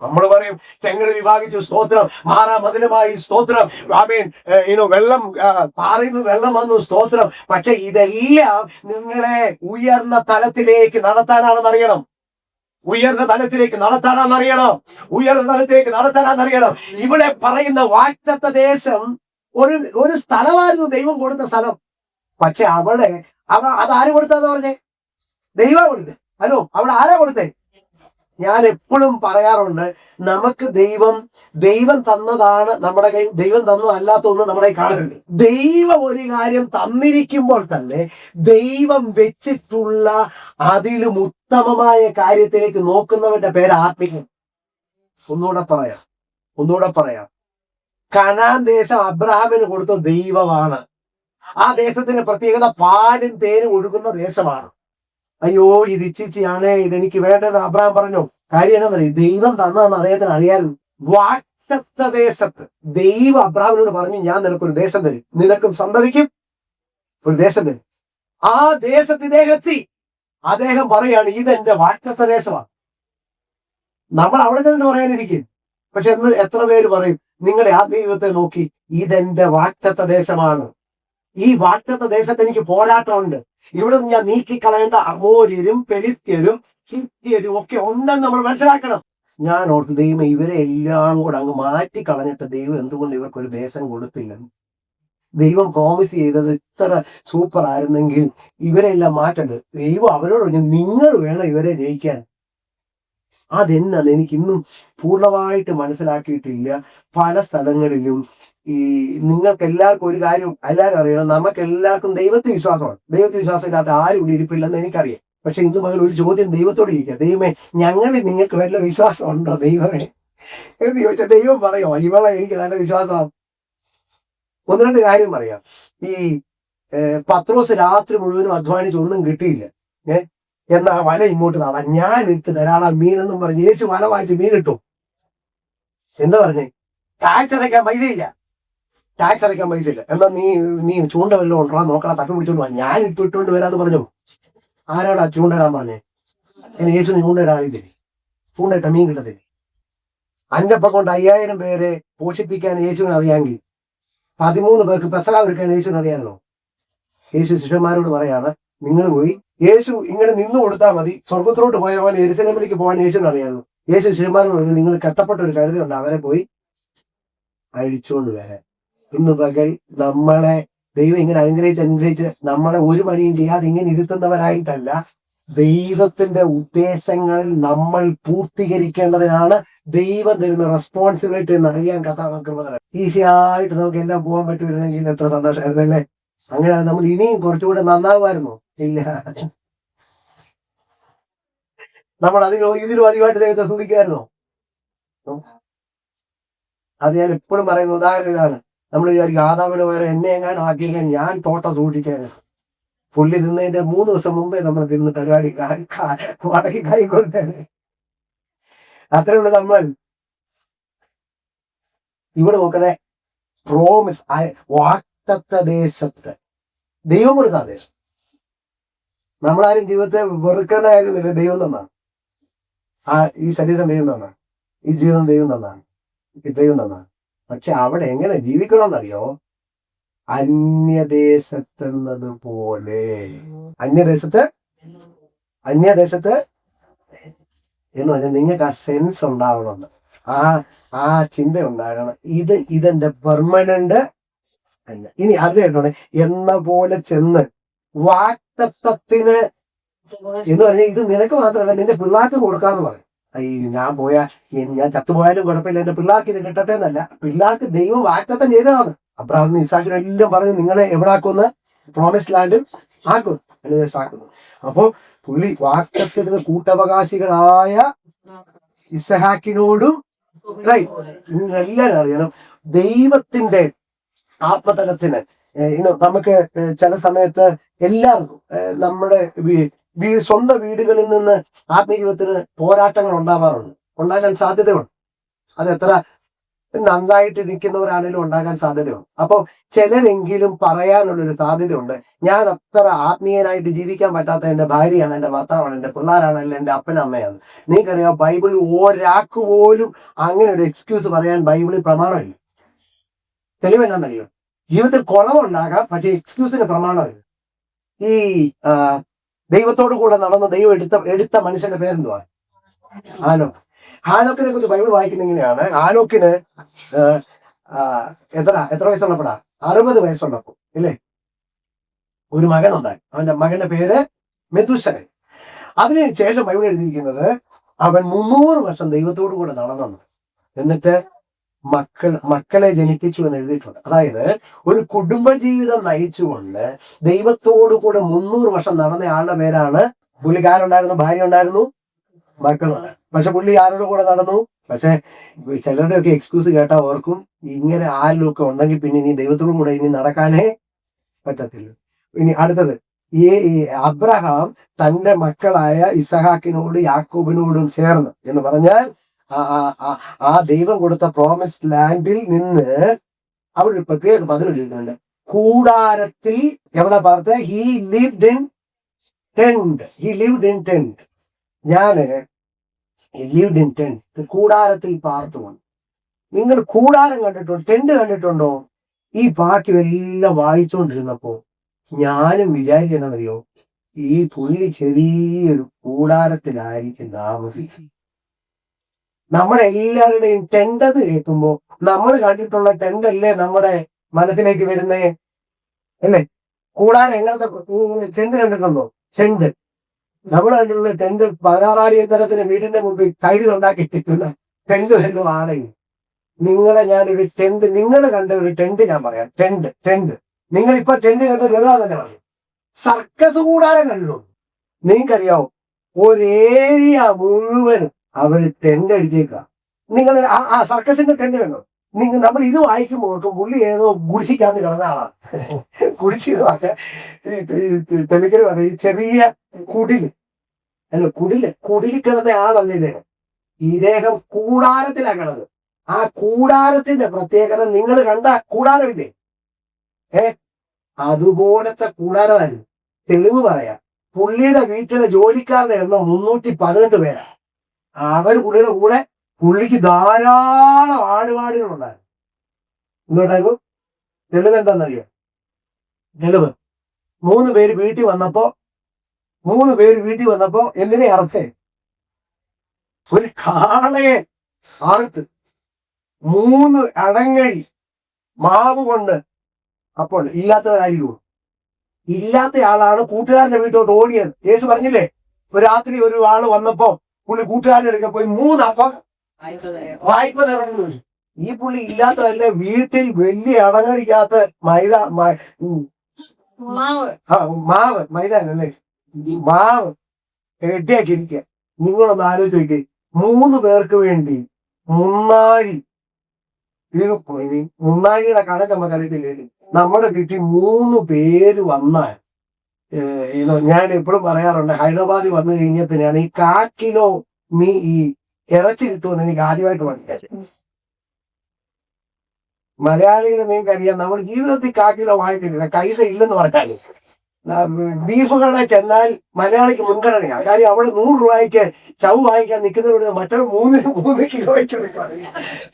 നമ്മൾ പറയും ചെങ്ങല വിഭാഗിച്ചു സ്തോത്രം, മാറാ മതിലുമായി സ്തോത്രം, ആമേൻ, വെള്ളം പാറയിൽ നിന്ന് വെള്ളം വന്നു സ്തോത്രം. പക്ഷെ ഇതെല്ലാം നിങ്ങളെ ഉയർന്ന തലത്തിലേക്ക് നടത്താനാണെന്ന് അറിയണം. ഇവിടെ പറയുന്ന വാഗ്ദത്ത ദേശം ഒരു സ്ഥലമായിരുന്നു, ദൈവം കൊടുത്ത സ്ഥലം. പക്ഷെ അവിടെ അതാര് കൊടുത്താന്ന് പറഞ്ഞേ? ദൈവം കൊടുത്തേ. ഹലോ, അവിടെ ആരാ കൊടുത്തേ? ഞാൻ എപ്പോഴും പറയാറുണ്ട്, നമുക്ക് ദൈവം തന്നതാണ് നമ്മുടെ കയ്യിൽ, ദൈവം തന്നതല്ലാത്ത ഒന്നും നമ്മുടെ കയ്യിൽ കാണരുത്. ദൈവം ഒരു കാര്യം തന്നിരിക്കുമ്പോൾ തന്നെ ദൈവം വെച്ചിട്ടുള്ള അതിലും ഉത്തമമായ കാര്യത്തിലേക്ക് നോക്കുന്നവന്റെ പേര് ആത്മികം. ഒന്നുകൂടെ പറയാം. കനാൻ ദേശം അബ്രഹാമിന് കൊടുത്ത ദൈവമാണ്. ആ ദേശത്തിന്റെ പ്രത്യേകത പാലും തേനും ഒഴുകുന്ന ദേശമാണ്. അയ്യോ, ഇത് ഇച്ചിച്ചിയാണ്, ഇതെനിക്ക് വേണ്ടത് അബ്രഹാം പറഞ്ഞു. കാര്യം എന്താണെന്നറിയാം, ദൈവം തന്നതെന്ന് അദ്ദേഹത്തിന് അറിയാമായിരുന്നു. വാഗ്ദത്ത ദേശത്ത് ദൈവം അബ്രഹാമിനോട് പറഞ്ഞു, ഞാൻ നിനക്കൊരു ദേശം തരും, നിനക്കും സന്തതിക്കും ഒരു ദേശം തരും. ആ ദേശത്ത് ഇദ്ദേഹം എത്തി. അദ്ദേഹം പറയാണ്, ഇതെന്റെ വാഗ്ദത്ത ദേശമാണ്. നമ്മൾ അവിടെ തന്നെ പറയാനിരിക്കും. പക്ഷെ എന്ന് എത്ര പേര് പറയും, നിങ്ങളുടെ ആത്മീയത്തെ നോക്കി, ഇതെന്റെ വാഗ്ദത്ത ദേശമാണ്, ഈ വാഗ്ദത്ത ദേശത്ത് എനിക്ക് പോരാട്ടമുണ്ട്, ഇവിടെ നിന്ന് ഞാൻ നീക്കിക്കളയേണ്ട അമോര്യരും ഫെലിസ്ത്യരും ഹിത്യരും ഒക്കെ ഉണ്ടെന്ന് നമ്മൾ മനസ്സിലാക്കണം. ഞാൻ ഓർത്ത്, ദൈവം ഇവരെ എല്ലാം കൂടെ അങ്ങ് മാറ്റിക്കളഞ്ഞിട്ട് ദൈവം എന്തുകൊണ്ട് ഇവർക്കൊരു ദേശം കൊടുത്തില്ലെന്ന്. ദൈവം പ്രോമിസ് ചെയ്തത് ഇത്ര സൂപ്പർ ആയിരുന്നെങ്കിൽ ഇവരെല്ലാം മാറ്റണ്ട്. ദൈവം അവരോട് പറഞ്ഞു, നിങ്ങൾ വേണം ഇവരെ ജയിക്കാൻ. അതെന്നത് എനിക്ക് ഇന്നും പൂർണ്ണമായിട്ട് മനസ്സിലാക്കിയിട്ടില്ല. പല സ്ഥലങ്ങളിലും ഈ നിങ്ങൾക്ക് എല്ലാവർക്കും ഒരു കാര്യം എല്ലാവരും അറിയണം, നമുക്ക് എല്ലാവർക്കും ദൈവത്തിൽ വിശ്വാസമാണ്. ദൈവത്തിൽ വിശ്വാസം ഇല്ലാത്ത ആരും ഇവിടെ ഇരിപ്പില്ലെന്ന് എനിക്കറിയാം. പക്ഷെ ഇന്ന് മകൾ ഒരു ചോദ്യം ദൈവത്തോട് ചോദിക്കുക, ദൈവമേ, ഞങ്ങളിൽ നിങ്ങൾക്ക് വല്ല വിശ്വാസം ഉണ്ടോ ദൈവമേ എന്ന് ചോദിച്ചാൽ ദൈവം പറയോ, ഇവളെ എനിക്ക് നല്ല വിശ്വാസമാണ്. ഒന്ന് രണ്ട് കാര്യം പറയാം. ഈ പത്രോസ് രാത്രി മുഴുവനും അധ്വാനിച്ച് ഒന്നും കിട്ടിയില്ല. എന്നാ വല ഇങ്ങോട്ട് നാളെ ഞാൻ ഇട്ട് തരാളാ മീനെന്നും പറഞ്ഞ് യേശു വല വാങ്ങിച്ച് മീൻ ഇട്ടു. എന്താ പറഞ്ഞേ? ടാക്സ് അടയ്ക്കാൻ പൈസയില്ല. എന്നാ നീ ചൂണ്ട വല്ലതും ഉണ്ടോ നോക്കണം, തപ്പി പിടിച്ചോണ്ട് പോവാ, ഞാൻ ഇട്ടുകൊണ്ട് വരാന്ന് പറഞ്ഞു. ആരാടാ ചൂണ്ടയിടാൻ പറഞ്ഞേ? യേശു ചൂണ്ടയിടാൻ ഇതില്ലേ? ചൂണ്ടയിട്ട മീൻ കിട്ടത്തില്ലേ? അഞ്ചപ്പം കൊണ്ട് 5000 പേരെ പോഷിപ്പിക്കാൻ യേശുവിന് അറിയാമെങ്കിൽ 13 പേർക്ക് പെസഹ ഒരുക്കാൻ യേശുവിന് അറിയാമല്ലോ. യേശു ശിഷ്യന്മാരോട് പറയാണ്, നിങ്ങൾ പോയി, യേശു ഇങ്ങനെ നിന്നു കൊടുത്താൽ മതി, സ്വർഗത്തിലോട്ട് പോയവൻ യെരുശലേമിലേക്ക് പോകാൻ യേശുവിന് അറിയാമല്ലോ. യേശു ശിഷ്യന്മാരോട് പറഞ്ഞു, നിങ്ങൾ കെട്ടപ്പെട്ട ഒരു കഴുതയുണ്ട്, അവരെ പോയി അഴിച്ചുകൊണ്ട് വരാൻ. ഇന്ന് പകൽ നമ്മളെ ദൈവം ഇങ്ങനെ അനുഗ്രഹിച്ച് നമ്മളെ ഒരു പണിയും ചെയ്യാതെ ഇങ്ങനെ ഇരുത്തുന്നവരായിട്ടല്ല, ദൈവത്തിന്റെ ഉദ്ദേശങ്ങളിൽ നമ്മൾ പൂർത്തീകരിക്കേണ്ടതിനാണ് ദൈവം തരുന്ന റെസ്പോൺസിബിലിറ്റി എന്ന് അറിയാൻ കഥാകൃപ. ഈസി ആയിട്ട് നമുക്ക് എല്ലാം പോകാൻ പറ്റുമായിരുന്നെങ്കിൽ എത്ര സന്തോഷമായിരുന്നല്ലേ. അങ്ങനെയാണ് നമ്മൾ ഇനിയും കുറച്ചുകൂടെ നന്നാകുമായിരുന്നു. ഇല്ല, നമ്മൾ ഇതിലും അധികമായിട്ട് ദൈവത്തെ സ്തുതിക്കുമായിരുന്നോ? അത് ഞാൻ എപ്പോഴും പറയുന്ന ഉദാഹരണം ഇതാണ്. നമ്മൾ വിചാരിക്കും, ആദാമിന് പകരം എന്നെ എങ്ങാനും ആക്കിയെങ്കിൽ ഞാൻ തോട്ടം സൂക്ഷിക്കാൻ. പുള്ളി തിന്നതിന്റെ 3 ദിവസം മുമ്പേ നമ്മൾ തിന്ന് പരിപാടി മടക്കി കൈ കൊടുത്തേനെ. അത്രയുള്ള നമ്മൾ ഇവിടെ നോക്കണേ, പ്രോമിസ് വാഗ്ദത്ത ദേശത്ത് ദൈവം കൊടുത്ത ദേശം. നമ്മളാരും ജീവിതത്തെ വെറുക്കേണ്ട കാര്യമില്ല. ദൈവം തന്നാണ്. ഈ ശരീരം ദൈവം തന്നാണ്, ഈ ജീവിതം ദൈവം തന്നാണ്, ദൈവം തന്നാണ്. പക്ഷെ അവിടെ എങ്ങനെ ജീവിക്കണമെന്നറിയോ? അന്യദേശത്തെന്നത് പോലെ. അന്യദേശത്ത് എന്ന് പറഞ്ഞാൽ നിങ്ങൾക്ക് ആ സെൻസ് ഉണ്ടാവണമെന്ന്, ആ ചിന്ത ഉണ്ടാകണം. ഇതെന്റെ പെർമനന്റ് അല്ല. ഇനി അത് കേട്ടോണെ, എന്ന പോലെ ചെന്ന് വാക്തത്വത്തിന് എന്ന് പറഞ്ഞാൽ ഇത് നിനക്ക് മാത്രമല്ല, നിന്റെ പിള്ളേർക്ക് കൊടുക്കാന്ന് പറയും. ഞാൻ ചത്തുപോയാലും കുഴപ്പമില്ല, എന്റെ പിള്ളേർക്ക് ഇത് കിട്ടട്ടെ എന്നല്ല, പിള്ളേർക്ക് ദൈവം വാഗ്ദത്തം ചെയ്തതാണ്. അബ്രഹാമിനും ഇസാക്കിനും എല്ലാം പറഞ്ഞ് നിങ്ങളെ എവിടെ ആക്കുമെന്ന്, പ്രോമിസ് ലാൻഡ് ആക്കും, ആക്കുന്നു. അപ്പോ പുള്ളി വാഗ്ദത്തത്തിന് കൂട്ടവകാശികളായ ഇസഹാക്കിനോടും എല്ലാവരും അറിയണം, ദൈവത്തിന്റെ ആത്മതലത്തിന് നമുക്ക് ചില സമയത്ത് എല്ലാവർക്കും നമ്മുടെ സ്വന്തം വീടുകളിൽ നിന്ന് ആത്മീയ ജീവിതത്തിന് പോരാട്ടങ്ങൾ ഉണ്ടാകാൻ സാധ്യതയുണ്ട്. അത് എത്ര നന്നായിട്ട് ഇരിക്കുന്നവരാണെങ്കിലും ഉണ്ടാകാൻ സാധ്യതയുണ്ട്. അപ്പോൾ ചിലരെങ്കിലും പറയാനുള്ളൊരു സാധ്യതയുണ്ട്, ഞാൻ അത്ര ആത്മീയനായിട്ട് ജീവിക്കാൻ പറ്റാത്ത എന്റെ ഭാര്യയാണ്, എന്റെ ഭർത്താവാണ്, എന്റെ പിള്ളേരാണ്, അല്ല എന്റെ അപ്പനമ്മയാണ്. നിങ്ങൾക്കറിയാം, ബൈബിളിൽ ഒരാൾക്ക് പോലും അങ്ങനെ ഒരു എക്സ്ക്യൂസ് പറയാൻ ബൈബിളിൽ പ്രമാണമില്ല. തെളിവെന്നാന്നറിയോ? ജീവിതത്തിൽ കുറവുണ്ടാകാം, പക്ഷെ എക്സ്ക്യൂസിന് പ്രമാണമില്ല. ഈ ദൈവത്തോടു കൂടെ നടന്ന ദൈവം എടുത്ത മനുഷ്യന്റെ പേരെന്തുവാ? ഹാനോക്കിനെ കുറിച്ച് ബൈബിൾ വായിക്കുന്ന ഇങ്ങനെയാണ്. ഹാനോക്കിന് എത്ര വയസ്സുള്ളപ്പോഴാ? 60 വയസ്സുള്ളപ്പോ ഇല്ലേ, ഒരു മകനുണ്ടായി. അവന്റെ മകന്റെ പേര് മെഥൂശലൻ. അതിനുശേഷം ബൈബിൾ എഴുതിയിരിക്കുന്നത് അവൻ 300 വർഷം ദൈവത്തോടു കൂടെ നടന്നു, എന്നിട്ട് മക്കളെ ജനിപ്പിച്ചു എന്ന് എഴുതിയിട്ടുണ്ട്. അതായത് ഒരു കുടുംബജീവിതം നയിച്ചുകൊണ്ട് ദൈവത്തോടു കൂടെ 300 വർഷം നടന്ന ആളുടെ പേരാണ്. പുള്ളിക്കാരുണ്ടായിരുന്നു, ഭാര്യ ഉണ്ടായിരുന്നു, മക്കളുണ്ടായിരുന്നു. പക്ഷെ പുള്ളി ആരുടെ കൂടെ നടന്നു? പക്ഷെ ചിലരുടെ ഒക്കെ എക്സ്ക്യൂസ് കേട്ടാൽ ഓർക്കും ഇങ്ങനെ ആരെങ്കിലും ഒക്കെ ഉണ്ടെങ്കിൽ പിന്നെ ഇനി ദൈവത്തോടും കൂടെ ഇനി നടക്കാനേ പറ്റത്തില്ല. ഇനി അടുത്തത്, ഈ അബ്രഹാം തന്റെ മക്കളായ ഇസഹാക്കിനോട് യാക്കോബിനോടും ചേർന്ന് എന്ന് പറഞ്ഞാൽ ആ ദൈവം കൊടുത്ത പ്രോമിസ്ഡ് ലാൻഡിൽ നിന്ന് അവിടെ പ്രത്യേക പദം എഴുതുന്നുണ്ട്. കൂടാരത്തിൽ എവിടെ പറഞ്ഞ ഹി ലിവ്ഡ് ഇൻ ടെന്റ്. ഞാന് ലിവ്ഡ് ഇൻ ടെന്റ്, കൂടാരത്തിൽ പാർത്തു. നിങ്ങൾ കൂടാരം കണ്ടിട്ടുണ്ടോ? ടെന്റ് കണ്ടിട്ടുണ്ടോ? ഈ ബാക്കി എല്ലാം വായിച്ചുകൊണ്ടിരുന്നപ്പോ ഞാനും വിചാരിക്കണമെന്നറിയോ, ഈ പുള്ളി ചെറിയൊരു കൂടാരത്തിലായിരിക്കും താമസിച്ചു. നമ്മുടെ എല്ലാവരുടെയും ടെന്റ് എന്ന് കേൾക്കുമ്പോ നമ്മൾ കണ്ടിട്ടുള്ള ടെന്റ് അല്ലേ നമ്മുടെ മനസ്സിലേക്ക് വരുന്നേ, അല്ലേ? കൂടാരം എങ്ങനത്തെ ടെന്റ് കണ്ടിട്ടുണ്ടോ? ടെന്റ് നമ്മൾ കണ്ടിട്ടുള്ള ടെന്റ് 16 തരത്തിന് വീടിന്റെ മുമ്പിൽ സൈഡിൽ ഉണ്ടാക്കിയിട്ടിരിക്കുന്ന ടെന്റ് വല്ലതും ആണെങ്കിൽ നിങ്ങളെ ഞാനൊരു ടെന്റ്, നിങ്ങൾ കണ്ട ഒരു ടെന്റ് ഞാൻ പറയാം. ടെന്റ് നിങ്ങൾ ഇപ്പൊ ടെന്റ് കണ്ട ചെറുതാന്നെ പറയും. സർക്കസ് കൂടാരം കണ്ടു. നിങ്ങൾക്കറിയാവോ, ഒരേരിയ മുഴുവനും അവര് ടെന്റ് അടിച്ചേക്കുക. നിങ്ങൾ ആ സർക്കസിന്റെ ടെന്റ് കണ്ടോ? നമ്മൾ ഇത് വായിക്കുമ്പോൾ പുള്ളി ഏതോ ഗുഡിസിക്കാന്ന് കിടന്ന ആളാണ്. ഗുഡിസിന്നൊക്കെ തെലുങ്കിൽ പറയും ചെറിയ കുടില്, അല്ല കുടില് കിടന്ന ആളല്ല ഇദ്ദേഹം. ഇദ്ദേഹം കൂടാരത്തിലാണ് കിടന്നത്. ആ കൂടാരത്തിന്റെ പ്രത്യേകത നിങ്ങൾ കണ്ട കൂടാരമില്ലേ, അതുപോലത്തെ കൂടാരമായിരുന്നു. തെളിവ് പറയാം, പുള്ളിയുടെ വീട്ടിലെ ജോലിക്കാരുടെ എണ്ണം 318 പേരാ. അവർ പുള്ളിയുടെ കൂടെ പുള്ളിക്ക് ധാരാളം ആടുപാടുകളുണ്ടായിരുന്നു. ഇങ്ങോട്ടേക്കും തെളിവ് എന്താണെന്നറിയോ? തെളിവ് 3 പേര് വീട്ടിൽ വന്നപ്പോ എന്തിനെ അറുത്തേ? ഒരു കാളയെ അറുത്ത് 3 അടങ്ങഴി മാവ് കൊണ്ട്. അപ്പോൾ ഇല്ലാത്തവരായിരിക്കും. ഇല്ലാത്ത ആളാണ് കൂട്ടുകാരന്റെ വീട്ടോട്ട് ഓടിയത്. യേശു പറഞ്ഞില്ലേ, ഒരു രാത്രി ഒരു ആള് വന്നപ്പോ പുള്ളി കൂട്ടുകാരൻ്റെ അടുക്ക പോയി 3 അപ്പം വായ്പ നിറഞ്ഞു. ഈ പുള്ളി ഇല്ലാത്തതല്ല, വീട്ടിൽ വലിയ അടങ്ങടിക്കാത്ത മൈദാനല്ലേ മാവ് റെഡിയാക്കിയിരിക്കുക. നിങ്ങളൊന്ന് ആലോചിച്ച് നോക്കി, 3 പേർക്ക് വേണ്ടി മുന്നാഴി. മുന്നാഴിയുടെ കണക്ക് നമുക്കറിയത്തില്ലേ? നമ്മുടെ വീട്ടിൽ 3 പേര് വന്നാൽ, ഞാൻ എപ്പോഴും പറയാറുണ്ട്, ഹൈദരാബാദിൽ വന്നു കഴിഞ്ഞാൽ പിന്നെയാണ് ഈ 1/4 കിലോ ഈ ഇറച്ചി കിട്ടുമെന്ന് എനിക്ക് ആദ്യമായിട്ട് മനസ്സിലായി. മലയാളികളെ നിങ്ങൾക്കറിയാം, നമ്മൾ ജീവിതത്തിൽ 1/4 കിലോ വാങ്ങിയിട്ടില്ല. കൈസ ഇല്ലെന്ന് പറഞ്ഞാൽ ബീഫ് കട ചെന്നാൽ മലയാളിക്ക് മുൻഗണനയാണ്. കാര്യം അവിടെ 100 രൂപയ്ക്ക് ചവ് വാങ്ങിക്കാൻ നിൽക്കുന്നവരുടെ മറ്റൊരു 3 കിലോയ്ക്ക്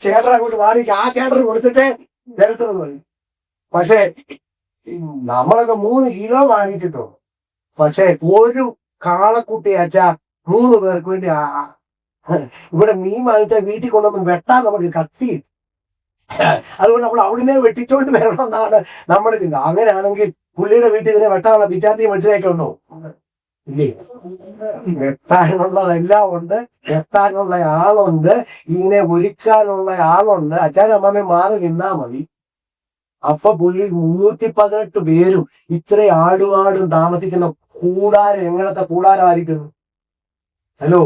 ചേട്ടൻ അങ്ങോട്ട് വാങ്ങിക്കുക. ആ ചേട്ടന് കൊടുത്തിട്ട് തരത്തുള്ളത് മതി. പക്ഷെ നമ്മളൊക്കെ 3 കിലോ വാങ്ങിച്ചിട്ടുള്ളൂ. പക്ഷെ ഒരു കാളക്കുട്ടി അച്ഛാ 3 പേർക്ക് വേണ്ടി. ഇവിടെ മീൻ വാങ്ങിച്ചാൽ വീട്ടിൽ കൊണ്ടൊന്നും വെട്ടാൻ നമുക്ക് കത്തി, അതുകൊണ്ട് നമ്മൾ അവിടുന്ന് വെട്ടിച്ചോണ്ട് വരണം എന്നാണ് നമ്മുടെ ചിന്ത. അങ്ങനെയാണെങ്കിൽ പുള്ളിയുടെ വീട്ടിൽ ഇതിനെ വെട്ടാനുള്ള പിച്ചാത്തിയും വെട്ടിയൊക്കെ ഉണ്ടോ? ഇല്ലേ? വെട്ടാനുള്ളതെല്ലാം ഉണ്ട്, വെട്ടാനുള്ള ആളുണ്ട്, ഇതിനെ ഒരുക്കാനുള്ള ആളുണ്ട്. അച്ഛനും അമ്മമ്മയും മാറി നിന്നാ മതി. അപ്പൊ പുള്ളി 318 പേരും ഇത്ര ആടുപാടും താമസിക്കുന്ന കൂടാരം എങ്ങനത്തെ കൂടാരമായിരിക്കുന്നു? ഹലോ,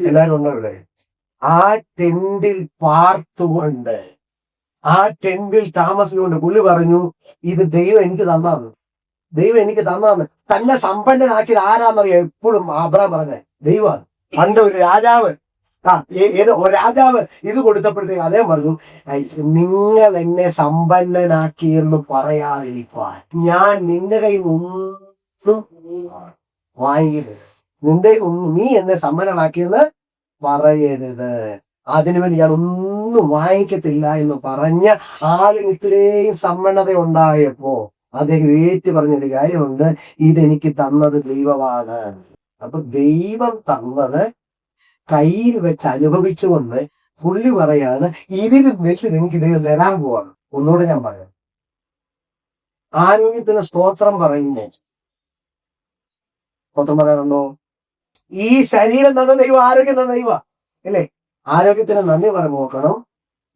എല്ലാരും ഉണ്ടോ ഇവിടെ? ആ ടെന്റിൽ പാർത്തുകൊണ്ട്, ആ ടെന്റിൽ താമസിച്ചുകൊണ്ട് പുള്ളി പറഞ്ഞു, ഇത് ദൈവം എനിക്ക് തന്നാന്ന്. തന്നെ സമ്പന്നനാക്കിയത് ആരാന്നറിയാം? എപ്പോഴും അബ്രഹാം പറഞ്ഞ ദൈവമാണ്. പണ്ട് ഒരു രാജാവ്, രാജാവ് ഇത് കൊടുത്തപ്പോഴത്തേക്ക് അദ്ദേഹം പറഞ്ഞു, നിങ്ങൾ എന്നെ സമ്പന്നനാക്കിയെന്ന് പറയാതിരിക്കാൻ ഞാൻ നിന്റെ കയ്യിൽ ഒന്നും വാങ്ങിക്കരുത്. നീ എന്നെ സമ്പന്നനാക്കിയെന്ന് പറയരുത്. അതിനുവേണ്ടി ഞാൻ ഒന്നും വാങ്ങിക്കത്തില്ല എന്ന് പറഞ്ഞ ആളിന് ഇത്രയും സമ്പന്നത ഉണ്ടായപ്പോ അദ്ദേഹം ഏറ്റു പറഞ്ഞൊരു കാര്യമുണ്ട്, ഇതെനിക്ക് തന്നത് ദൈവമാണ്. അപ്പൊ ദൈവം തന്നത് കയ്യിൽ വെച്ച് അനുഭവിച്ചുകൊണ്ട് പുള്ളി പറയാതെ ഇതിന് വലുത് എനിക്ക് ദൈവം തരാൻ പോവാണ്. ഒന്നുകൂടെ ഞാൻ പറയാം, ആരോഗ്യത്തിന് സ്തോത്രം പറയുമ്പോ സ്തോത്രം പറയാറുണ്ടോ? ഈ ശരീരം തന്ന ദൈവം, ആരോഗ്യം തന്ന ദൈവ അല്ലേ? ആരോഗ്യത്തിന് നന്ദി പറഞ്ഞു നോക്കണം.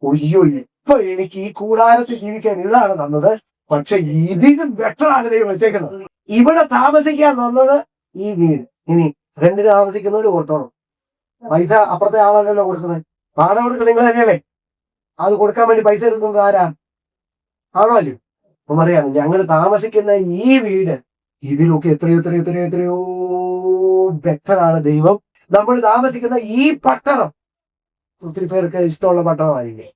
ഒയ്യോ, ഇപ്പൊ എനിക്ക് ഈ കൂടാരത്തിൽ ജീവിക്കാൻ ഇതാണ് തന്നത്, പക്ഷെ ഇതിനും ബെറ്ററാണ് ദൈവം വെച്ചേക്കുന്നത്. ഇവിടെ താമസിക്കാൻ തന്നത് ഈ വീട്. ഇനി 2 താമസിക്കുന്നവര് ഓർത്തോണം, പൈസ അപ്പുറത്തെ ആളല്ലല്ലോ കൊടുക്കുന്നത്. വാടക കൊടുക്കുന്നത് നിങ്ങൾ തന്നെയല്ലേ. അത് കൊടുക്കാൻ വേണ്ടി പൈസ എടുക്കുന്നത് ആരാ? ആണോ അല്ലേ? അപ്പം അറിയാം, ഞങ്ങൾ താമസിക്കുന്ന ഈ വീട് ഇതിലൊക്കെ എത്രയോ എത്രയോ എത്രയോ എത്രയോ ബെറ്ററാണ് ദൈവം. നമ്മൾ താമസിക്കുന്ന ഈ പട്ടണം ഒത്തിരി പേർക്ക് ഇഷ്ടമുള്ള പട്ടണമായിരിക്കും.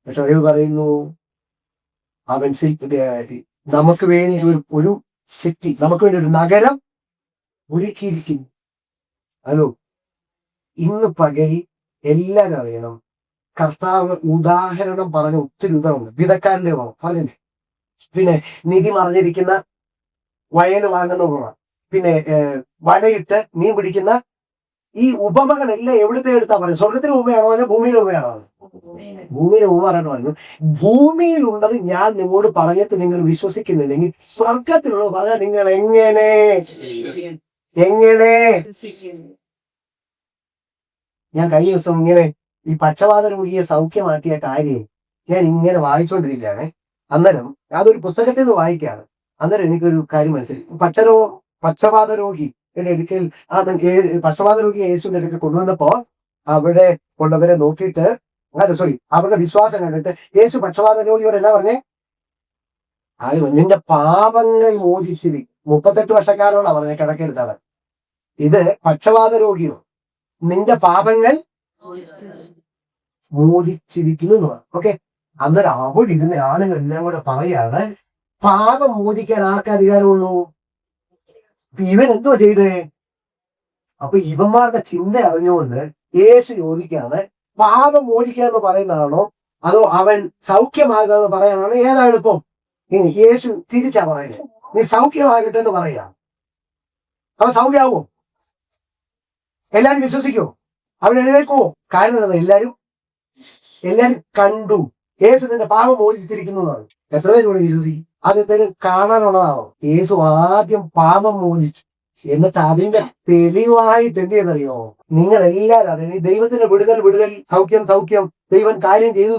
പക്ഷെ അവർ പറയുന്നു അവൻ നമുക്ക് വേണ്ടി ഒരു സിറ്റി, നമുക്ക് വേണ്ടി ഒരു നഗരം ഒരുക്കിയിരിക്കുന്നു. ഹലോ, ഇന്ന് പകൽ എല്ലാവരും അറിയണം, കർത്താവ് ഉദാഹരണം പറഞ്ഞ ഒത്തിരി ഉദാഹരണം വിധക്കാരന്റെ പറഞ്ഞു. പിന്നെ നിധി മറിഞ്ഞിരിക്കുന്ന വയൽ വാങ്ങുന്നവരാണ്. പിന്നെ വലയിട്ട് മീൻ പിടിക്കുന്ന ഈ ഉപമകളെല്ലാം എവിടുത്തെ എടുത്താ പറയുന്നത്? സ്വർഗത്തിന് ഉപമയാണോ അല്ലെ ഭൂമിയിലെ ഉപമയാണോ? ഭൂമിയിലെ ഉപമ പറയണോ പറഞ്ഞു. ഭൂമിയിലുള്ളത് ഞാൻ നിങ്ങളോട് പറഞ്ഞിട്ട് നിങ്ങൾ വിശ്വസിക്കുന്നില്ലെങ്കിൽ സ്വർഗത്തിലുള്ളത് പറഞ്ഞാൽ നിങ്ങൾ എങ്ങനെ ഞാൻ കഴിഞ്ഞ ദിവസം ഇങ്ങനെ ഈ പക്ഷപാത രോഗിയെ സൗഖ്യമാക്കിയ കാര്യം ഞാൻ ഇങ്ങനെ വായിച്ചുകൊണ്ടിരിക്കുകയാണ്. അന്നേരം അതൊരു പുസ്തകത്തിൽ നിന്ന് വായിക്കുകയാണ്. അന്നേരം എനിക്കൊരു കാര്യം മനസ്സിലായി. പക്ഷപാത രോഗി ഒരിക്കൽ പക്ഷപാത രോഗി യേശുവിന്റെ അടുക്കൽ കൊണ്ടുവന്നപ്പോ അവിടെ ഉള്ളവരെ നോക്കിയിട്ട് അവരുടെ വിശ്വാസം കണ്ടിട്ട് യേശു പക്ഷപാത രോഗിയോട് എന്നാ പറഞ്ഞേ? നിന്റെ പാപങ്ങൾ മോചിച്ചിരി. 38 വർഷക്കാരോടാ പറഞ്ഞ കിടക്കെടുത്തവൻ. ഇത് പക്ഷപാത രോഗിയോ നിന്റെ പാപങ്ങൾ മോചിച്ചിരിക്കുന്നു. ഓക്കെ, അന്നേരം അവിടെ ഇരുന്ന ആളുകൾ എല്ലാം കൂടെ പറയാണ്, പാപം മോചിക്കാൻ ആർക്ക് അധികാരമുള്ളൂ? ഇവൻ എന്തുവാ ചെയ്തേ? അപ്പൊ ഇവന്മാരുടെ ചിന്ത അറിഞ്ഞുകൊണ്ട് യേശു ചോദിക്കാണ്, പാപം മോചിക്കുക എന്ന് പറയുന്നതാണോ അതോ അവൻ സൗഖ്യമാകുക എന്ന് പറയാനാണോ? ഏതാ എളുപ്പം? യേശു തിരിച്ചാ പറയുന്നത്, നീ സൗഖ്യമാകട്ടെ എന്ന് പറയാ. അവൻ സൗഖ്യമാവോ? എല്ലാരും വിശ്വസിക്കുമോ? അവൻ എഴുന്നേൽക്കുമോ? കാരണം എന്താ? എല്ലാരും കണ്ടു യേശു നിന്റെ പാപം മോചിച്ചിരിക്കുന്നു എന്നാണ്. എത്ര പേര് കൂടെ വിശ്വസിക്കും? അതെന്തായാലും കാണാനുള്ളതാണോ? യേശു ആദ്യം പാപം മോചിച്ചു, എന്നിട്ട് അതിന്റെ തെളിവായിട്ട് എന്ത് ചെയ്യുന്നറിയോ? നിങ്ങൾ എല്ലാവരും അറിയണം, ദൈവത്തിന്റെ വിടുതൽ സൗഖ്യം ദൈവം കാര്യം ചെയ്തു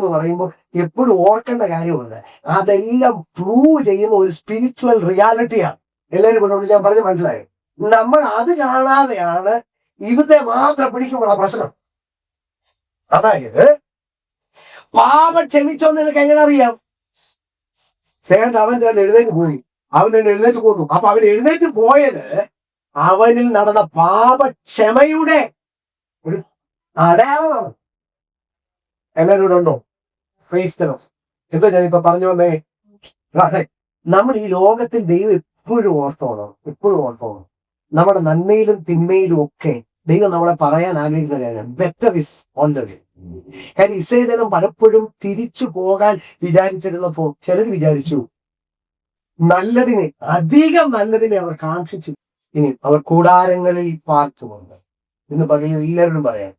എന്ന് പറയുമ്പോൾ എപ്പോഴും ഓർക്കേണ്ട കാര്യമുണ്ട്. അതെല്ലാം പ്രൂവ് ചെയ്യുന്ന ഒരു സ്പിരിച്വൽ റിയാലിറ്റിയാണ്. എല്ലാവരും കൊണ്ടുകൊണ്ട് ഞാൻ പറഞ്ഞ് മനസ്സിലായോ? നമ്മൾ അത് കാണാതെയാണ് ഇവത്തെ മാത്രം പിടിക്കുമ്പോൾ പ്രശ്നം. അതായത് പാപം ക്ഷമിച്ചോന്ന് നിനക്ക് എങ്ങനെ അറിയാം? അവൻ എഴുന്നേറ്റ് പോന്നു. അപ്പൊ അവൻ എഴുന്നേറ്റ് പോയത് അവനിൽ നടന്ന പാപക്ഷമയുടെ ഒരു അടയാളമാണ്. എല്ലാവരും ഇവിടെ ഉണ്ടോ? എന്താ ഞാനിപ്പോ പറഞ്ഞു വന്നേ? നമ്മൾ ഈ ലോകത്തിൽ ദൈവം എപ്പോഴും ഓർത്തോണം. നമ്മുടെ നന്മയിലും തിന്മയിലും ഒക്കെ ദൈവം നമ്മളെ പറയാൻ ആഗ്രഹിക്കുന്ന കാര്യം better is on the way. കാരണം ഇസ്രായേൽ പലപ്പോഴും തിരിച്ചു പോകാൻ വിചാരിച്ചിരുന്നപ്പോ ചിലർ വിചാരിച്ചു അധികം നല്ലതിനെ അവർ കാക്ഷിച്ചു. ഇനി അവർ കൂടാരങ്ങളിൽ പാർത്തുകൊണ്ട്, ഇന്ന് പകൽ എല്ലാവരോടും പറയാം,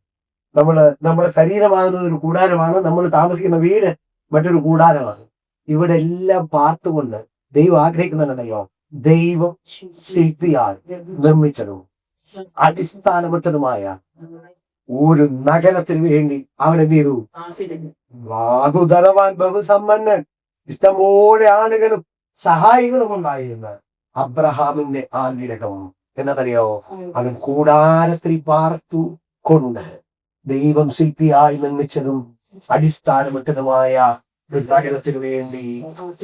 നമ്മുടെ ശരീരമാകുന്നത് ഒരു കൂടാരമാണ്, നമ്മൾ താമസിക്കുന്ന വീട് മറ്റൊരു കൂടാരമാണ്. ഇവിടെ എല്ലാം പാർത്തുകൊണ്ട് ദൈവം ആഗ്രഹിക്കുന്നുണ്ടല്ലോ, ദൈവം ശില്പിയാൽ നിർമ്മിച്ചതും അടിസ്ഥാനപ്പെട്ടതുമായ ഒരു നഗരത്തിന് വേണ്ടി അവൻ എന്ത് ചെയ്തു? ധനവാൻ, ബഹുസമ്പന്നൻ, ഇഷ്ടംപോലെ ആളുകളും സഹായികളും ഉണ്ടായിരുന്ന അബ്രഹാമിന്റെ ആഗ്രഹം എന്നതറിയോ? അവൻ കൂടാരത്തിൽ പാർത്തു കൊണ്ട് ദൈവം ശില്പിയായി നിർമ്മിച്ചതും അടിസ്ഥാനപ്പെട്ടതുമായ ഒരു നഗരത്തിന് വേണ്ടി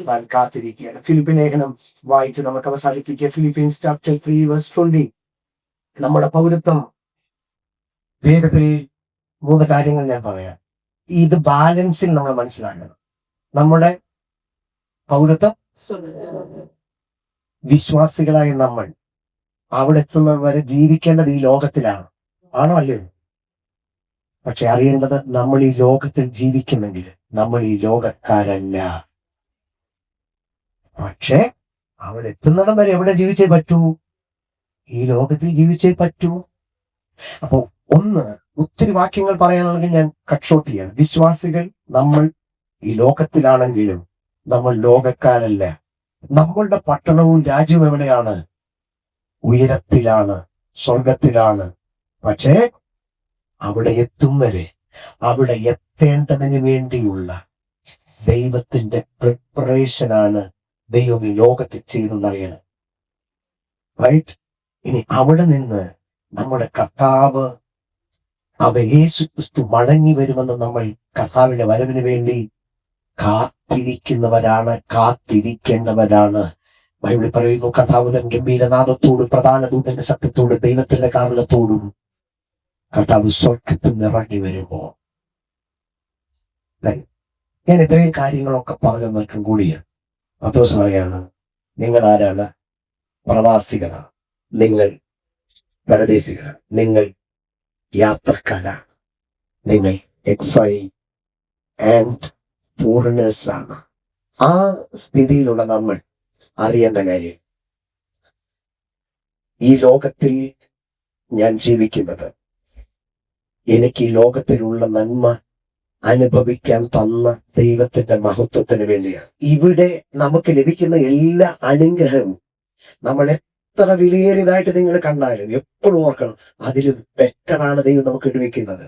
താൻ കാത്തിരിക്കുകയാണ്. ഫിലിപ്പിൻ ലേഖനം വായിച്ച് നമുക്ക് അവസാനിപ്പിക്കുക. Philippines chapter 3 verse 20. നമ്മുടെ പൗരത്വം വേഗത്തിൽ 3 കാര്യങ്ങൾ ഞാൻ പറയാം. ഇത് ബാലൻസിൽ നമ്മൾ മനസ്സിലാക്കണം. നമ്മുടെ പൗരത്വം, വിശ്വാസികളായ നമ്മൾ അവിടെ എത്തുന്നത് വരെ ജീവിക്കേണ്ടത് ഈ ലോകത്തിലാണ്. ആണോ അല്ലേ? പക്ഷെ അറിയേണ്ടത്, നമ്മൾ ഈ ലോകത്തിൽ ജീവിക്കുന്നെങ്കിൽ നമ്മൾ ഈ ലോകക്കാരല്ല. പക്ഷെ അവിടെ എത്തുന്നിടം വരെ എവിടെ ജീവിച്ചേ പറ്റൂ? ഈ ലോകത്തിൽ ജീവിച്ചേ പറ്റൂ. അപ്പൊ ഒത്തിരി വാക്യങ്ങൾ പറയാനാണെങ്കിൽ ഞാൻ കട്ട് ഷോട്ട് ചെയ്യാണ്. വിശ്വാസികൾ നമ്മൾ ഈ ലോകത്തിലാണെങ്കിലും നമ്മൾ ലോകക്കാരല്ല. നമ്മളുടെ പട്ടണവും രാജ്യവും എവിടെയാണ്? ഉയരത്തിലാണ്, സ്വർഗത്തിലാണ്. പക്ഷേ അവിടെ എത്തും വരെ, അവിടെ എത്തേണ്ടതിന് വേണ്ടിയുള്ള ദൈവത്തിന്റെ പ്രിപ്പറേഷനാണ് ദൈവം ഈ ലോകത്തിൽ ചെയ്യുന്നറിയണം. റൈറ്റ്? ഇനി അവിടെ നിന്ന് നമ്മുടെ കർത്താവ് യേശു ക്രിസ്തു മടങ്ങി വരുമെന്ന് നമ്മൾ കർത്താവിന്റെ വരവിന് വേണ്ടി കാത്തിരിക്കേണ്ടവരാണ്. ബൈബിൾ പറയുന്നു, കർത്താവ് തൻ ഗംഭീരനാദത്തോടും പ്രധാന ദൂതന്റെ ശബ്ദത്തോടും ദൈവത്തിന്റെ കാരണത്തോടും കർത്താവ് സ്വർഗത്തിൽ നിറങ്ങി വരുമ്പോ. ഞാൻ ഇത്രയും കാര്യങ്ങളൊക്കെ പറഞ്ഞു നിൽക്കും കൂടിയാണ്. പത്രോസ് പറയാണ്, നിങ്ങൾ ആരാണ്? പ്രവാസികളാണ്, നിങ്ങൾ പരദേശികളാണ്, നിങ്ങൾ യാത്രക്കാരാണ്, നിങ്ങൾ എക്സൈൽ ആൻഡ് ഫോറിനേഴ്സ് ആണ്. ആ സ്ഥിതിയിലുള്ള നമ്മൾ അറിയേണ്ട കാര്യം, ഈ ലോകത്തിൽ ഞാൻ ജീവിക്കുന്നത് എനിക്ക് ഈ ലോകത്തിലുള്ള നന്മ അനുഭവിക്കാൻ തന്ന ദൈവത്തിന്റെ മഹത്വത്തിന് വേണ്ടിയാണ്. ഇവിടെ നമുക്ക് ലഭിക്കുന്ന എല്ലാ അനുഗ്രഹവും നമ്മൾ എത്ര വിലയേറിയതായിട്ട് നിങ്ങൾ കണ്ടാലും എപ്പോഴും ഓർക്കണം, അതിൽ ബെറ്ററാണ് ദൈവം നമുക്ക് ഇടുവെക്കുന്നത്.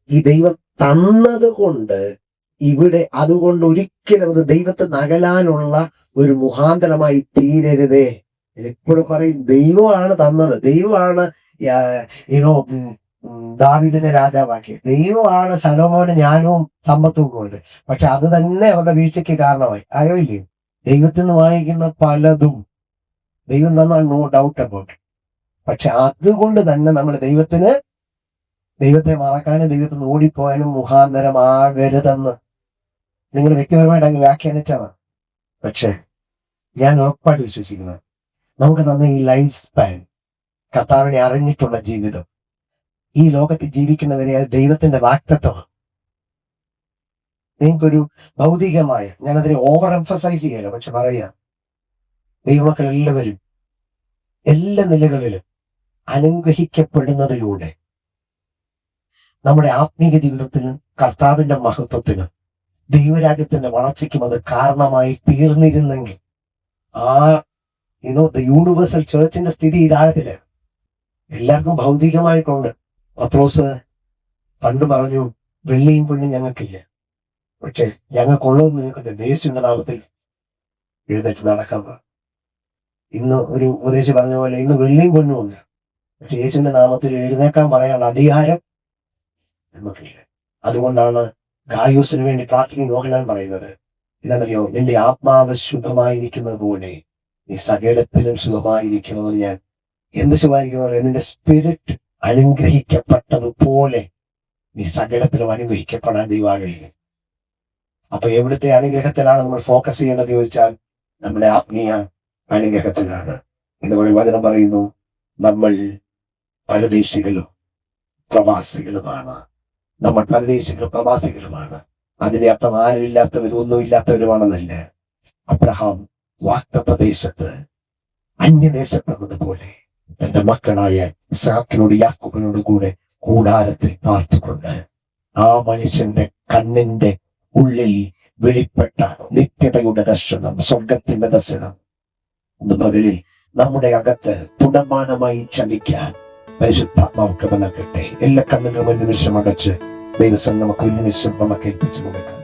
ഈ ദൈവം തന്നത് കൊണ്ട് ഇവിടെ അതുകൊണ്ട് ഒരിക്കലും അത് ദൈവത്തെ നകലാനുള്ള ഒരു മുഖാന്തരമായി തീരരുതേ. എപ്പോഴും പറയും, ദൈവമാണ് തന്നത്, ദൈവമാണ് ദാവീദിനെ രാജാവാക്കിയത്, ദൈവമാണ് ശലോമോന് ജ്ഞാനവും സമ്പത്തും കൊടുത്തത്. പക്ഷെ അത് തന്നെ അവരുടെ വീഴ്ചയ്ക്ക് കാരണമായി ആയോ ഇല്ലയോ? ദൈവത്തിൽ നിന്ന് വാങ്ങിക്കുന്ന പലതും ദൈവം തന്നാണ്, നോ ഡൗട്ട് അബൌട്ട്. പക്ഷെ അതുകൊണ്ട് തന്നെ നമ്മൾ ദൈവത്തെ മറക്കാനും ദൈവത്തിൽ നിന്ന് ഓടിപ്പോയാനും മുഖാന്തരമാകരുതെന്ന് നിങ്ങൾ വ്യക്തിപരമായിട്ട് അങ്ങ് വ്യാഖ്യാനിച്ചാണ്. പക്ഷെ ഞാൻ ഉറപ്പായിട്ട് വിശ്വസിക്കുന്നത്, നമുക്ക് തന്ന ഈ ലൈഫ് സ്പാൻ, കർത്താവിനെ അറിഞ്ഞിട്ടുള്ള ജീവിതം, ഈ ലോകത്ത് ജീവിക്കുന്നവരെ ദൈവത്തിന്റെ വാഗ്ദത്തമാണ്. നിങ്ങൾക്കൊരു ഭൗതികമായ, ഞാനതിനെ ഓവർ എംഫസൈസ് ചെയ്യല്ലോ, പക്ഷെ പറയാം, ദൈവമക്കൾ എല്ലാവരും എല്ലാ നിലകളിലും അനുഗ്രഹിക്കപ്പെടുന്നതിലൂടെ നമ്മുടെ ആത്മീയ ജീവിതത്തിനും കർത്താവിന്റെ മഹത്വത്തിനും ദൈവരാജ്യത്തിന്റെ വളർച്ചയ്ക്കും അത് കാരണമായി തീർന്നിരുന്നെങ്കിൽ ദ യൂണിവേഴ്സൽ ചേർച്ചിന്റെ സ്ഥിതി ഇതാകത്തില്ല. എല്ലാവർക്കും ഭൗതികമായിട്ടുണ്ട്. പത്രോസ് പണ്ട് പറഞ്ഞു, വെള്ളിയും പൊന്നും ഞങ്ങൾക്കില്ല, പക്ഷെ ഞങ്ങൾക്കുള്ളത് നിങ്ങൾക്ക് യേശുവിന്റെ നാമത്തിൽ എഴുന്നേറ്റ് നടക്കാം. ഇന്ന് ഒരു ഉപദേശി പറഞ്ഞ പോലെ ഇന്ന് വെള്ളിയും പൊന്നും ഉണ്ട്, പക്ഷെ യേശുവിന്റെ നാമത്തിൽ എഴുന്നേക്കാൻ പറയാനുള്ള അധികാരം നമുക്കില്ല. അതുകൊണ്ടാണ് ഗായൂസിന് വേണ്ടി പ്രാർത്ഥിക്കുന്ന യോഹന്നാൻ പറയുന്നത്, ഇതറിയോ, നിന്റെ ആത്മാവ് ശുദ്ധമായിരിക്കുന്നത് പോലെ നീ സകലത്തിലും ശുദ്ധമായിരിക്കണമെന്ന്. ഞാൻ എന്ത് ശുഭമായിരിക്കുന്നത്? നിന്റെ സ്പിരിറ്റ് അനുഗ്രഹിക്കപ്പെട്ടതുപോലെ നീ സകലത്തിലും അനുഗ്രഹിക്കപ്പെടാൻ ദൈവം ആഗ്രഹിക്കും. അപ്പൊ എവിടുത്തെ അനുഗ്രഹത്തിലാണ് നമ്മൾ ഫോക്കസ് ചെയ്യേണ്ടത് ചോദിച്ചാൽ, നമ്മുടെ ആത്മീയ അനുഗ്രഹത്തിലാണ്. എന്ന് വചനം പറയുന്നു, നമ്മൾ പരദേശികളും പ്രവാസികളുമാണ്. നമ്മൾ പരദേശികളും പ്രവാസികളുമാണ്. അതിന്റെ അർത്ഥം ആരുമില്ലാത്തവരും ഒന്നുമില്ലാത്തവരുമാണെന്നല്ല. അബ്രഹാം വാഗ്ദത്ത ദേശത്ത്, അന്യദേശത്ത് എന്നതുപോലെ തന്റെ മക്കളായ ഇസ്ഹാക്കിനോട് യാക്കോബിനോട് കൂടെ കൂടാരത്തിൽ പാർത്തുകൊണ്ട് ആ മനുഷ്യന്റെ കണ്ണിന്റെ ഉള്ളിൽ വെളിപ്പെട്ട നിത്യതയുടെ ദർശനം, സ്വർഗത്തിന്റെ ദർശനം ഒന്ന് പകലിൽ നമ്മുടെ അകത്ത് തുടർമാനമായി ചലിക്കാൻ പരിശുദ്ധാത്മാവ് കൃപ നൽകട്ടെ. എല്ലാ കണ്ണുകളും ഒരു നിമിഷം അടച്ച് ദൈവസം നമുക്ക് ഒരു നിമിഷം നമുക്ക് ഏൽപ്പിച്ചു കൊടുക്കാം.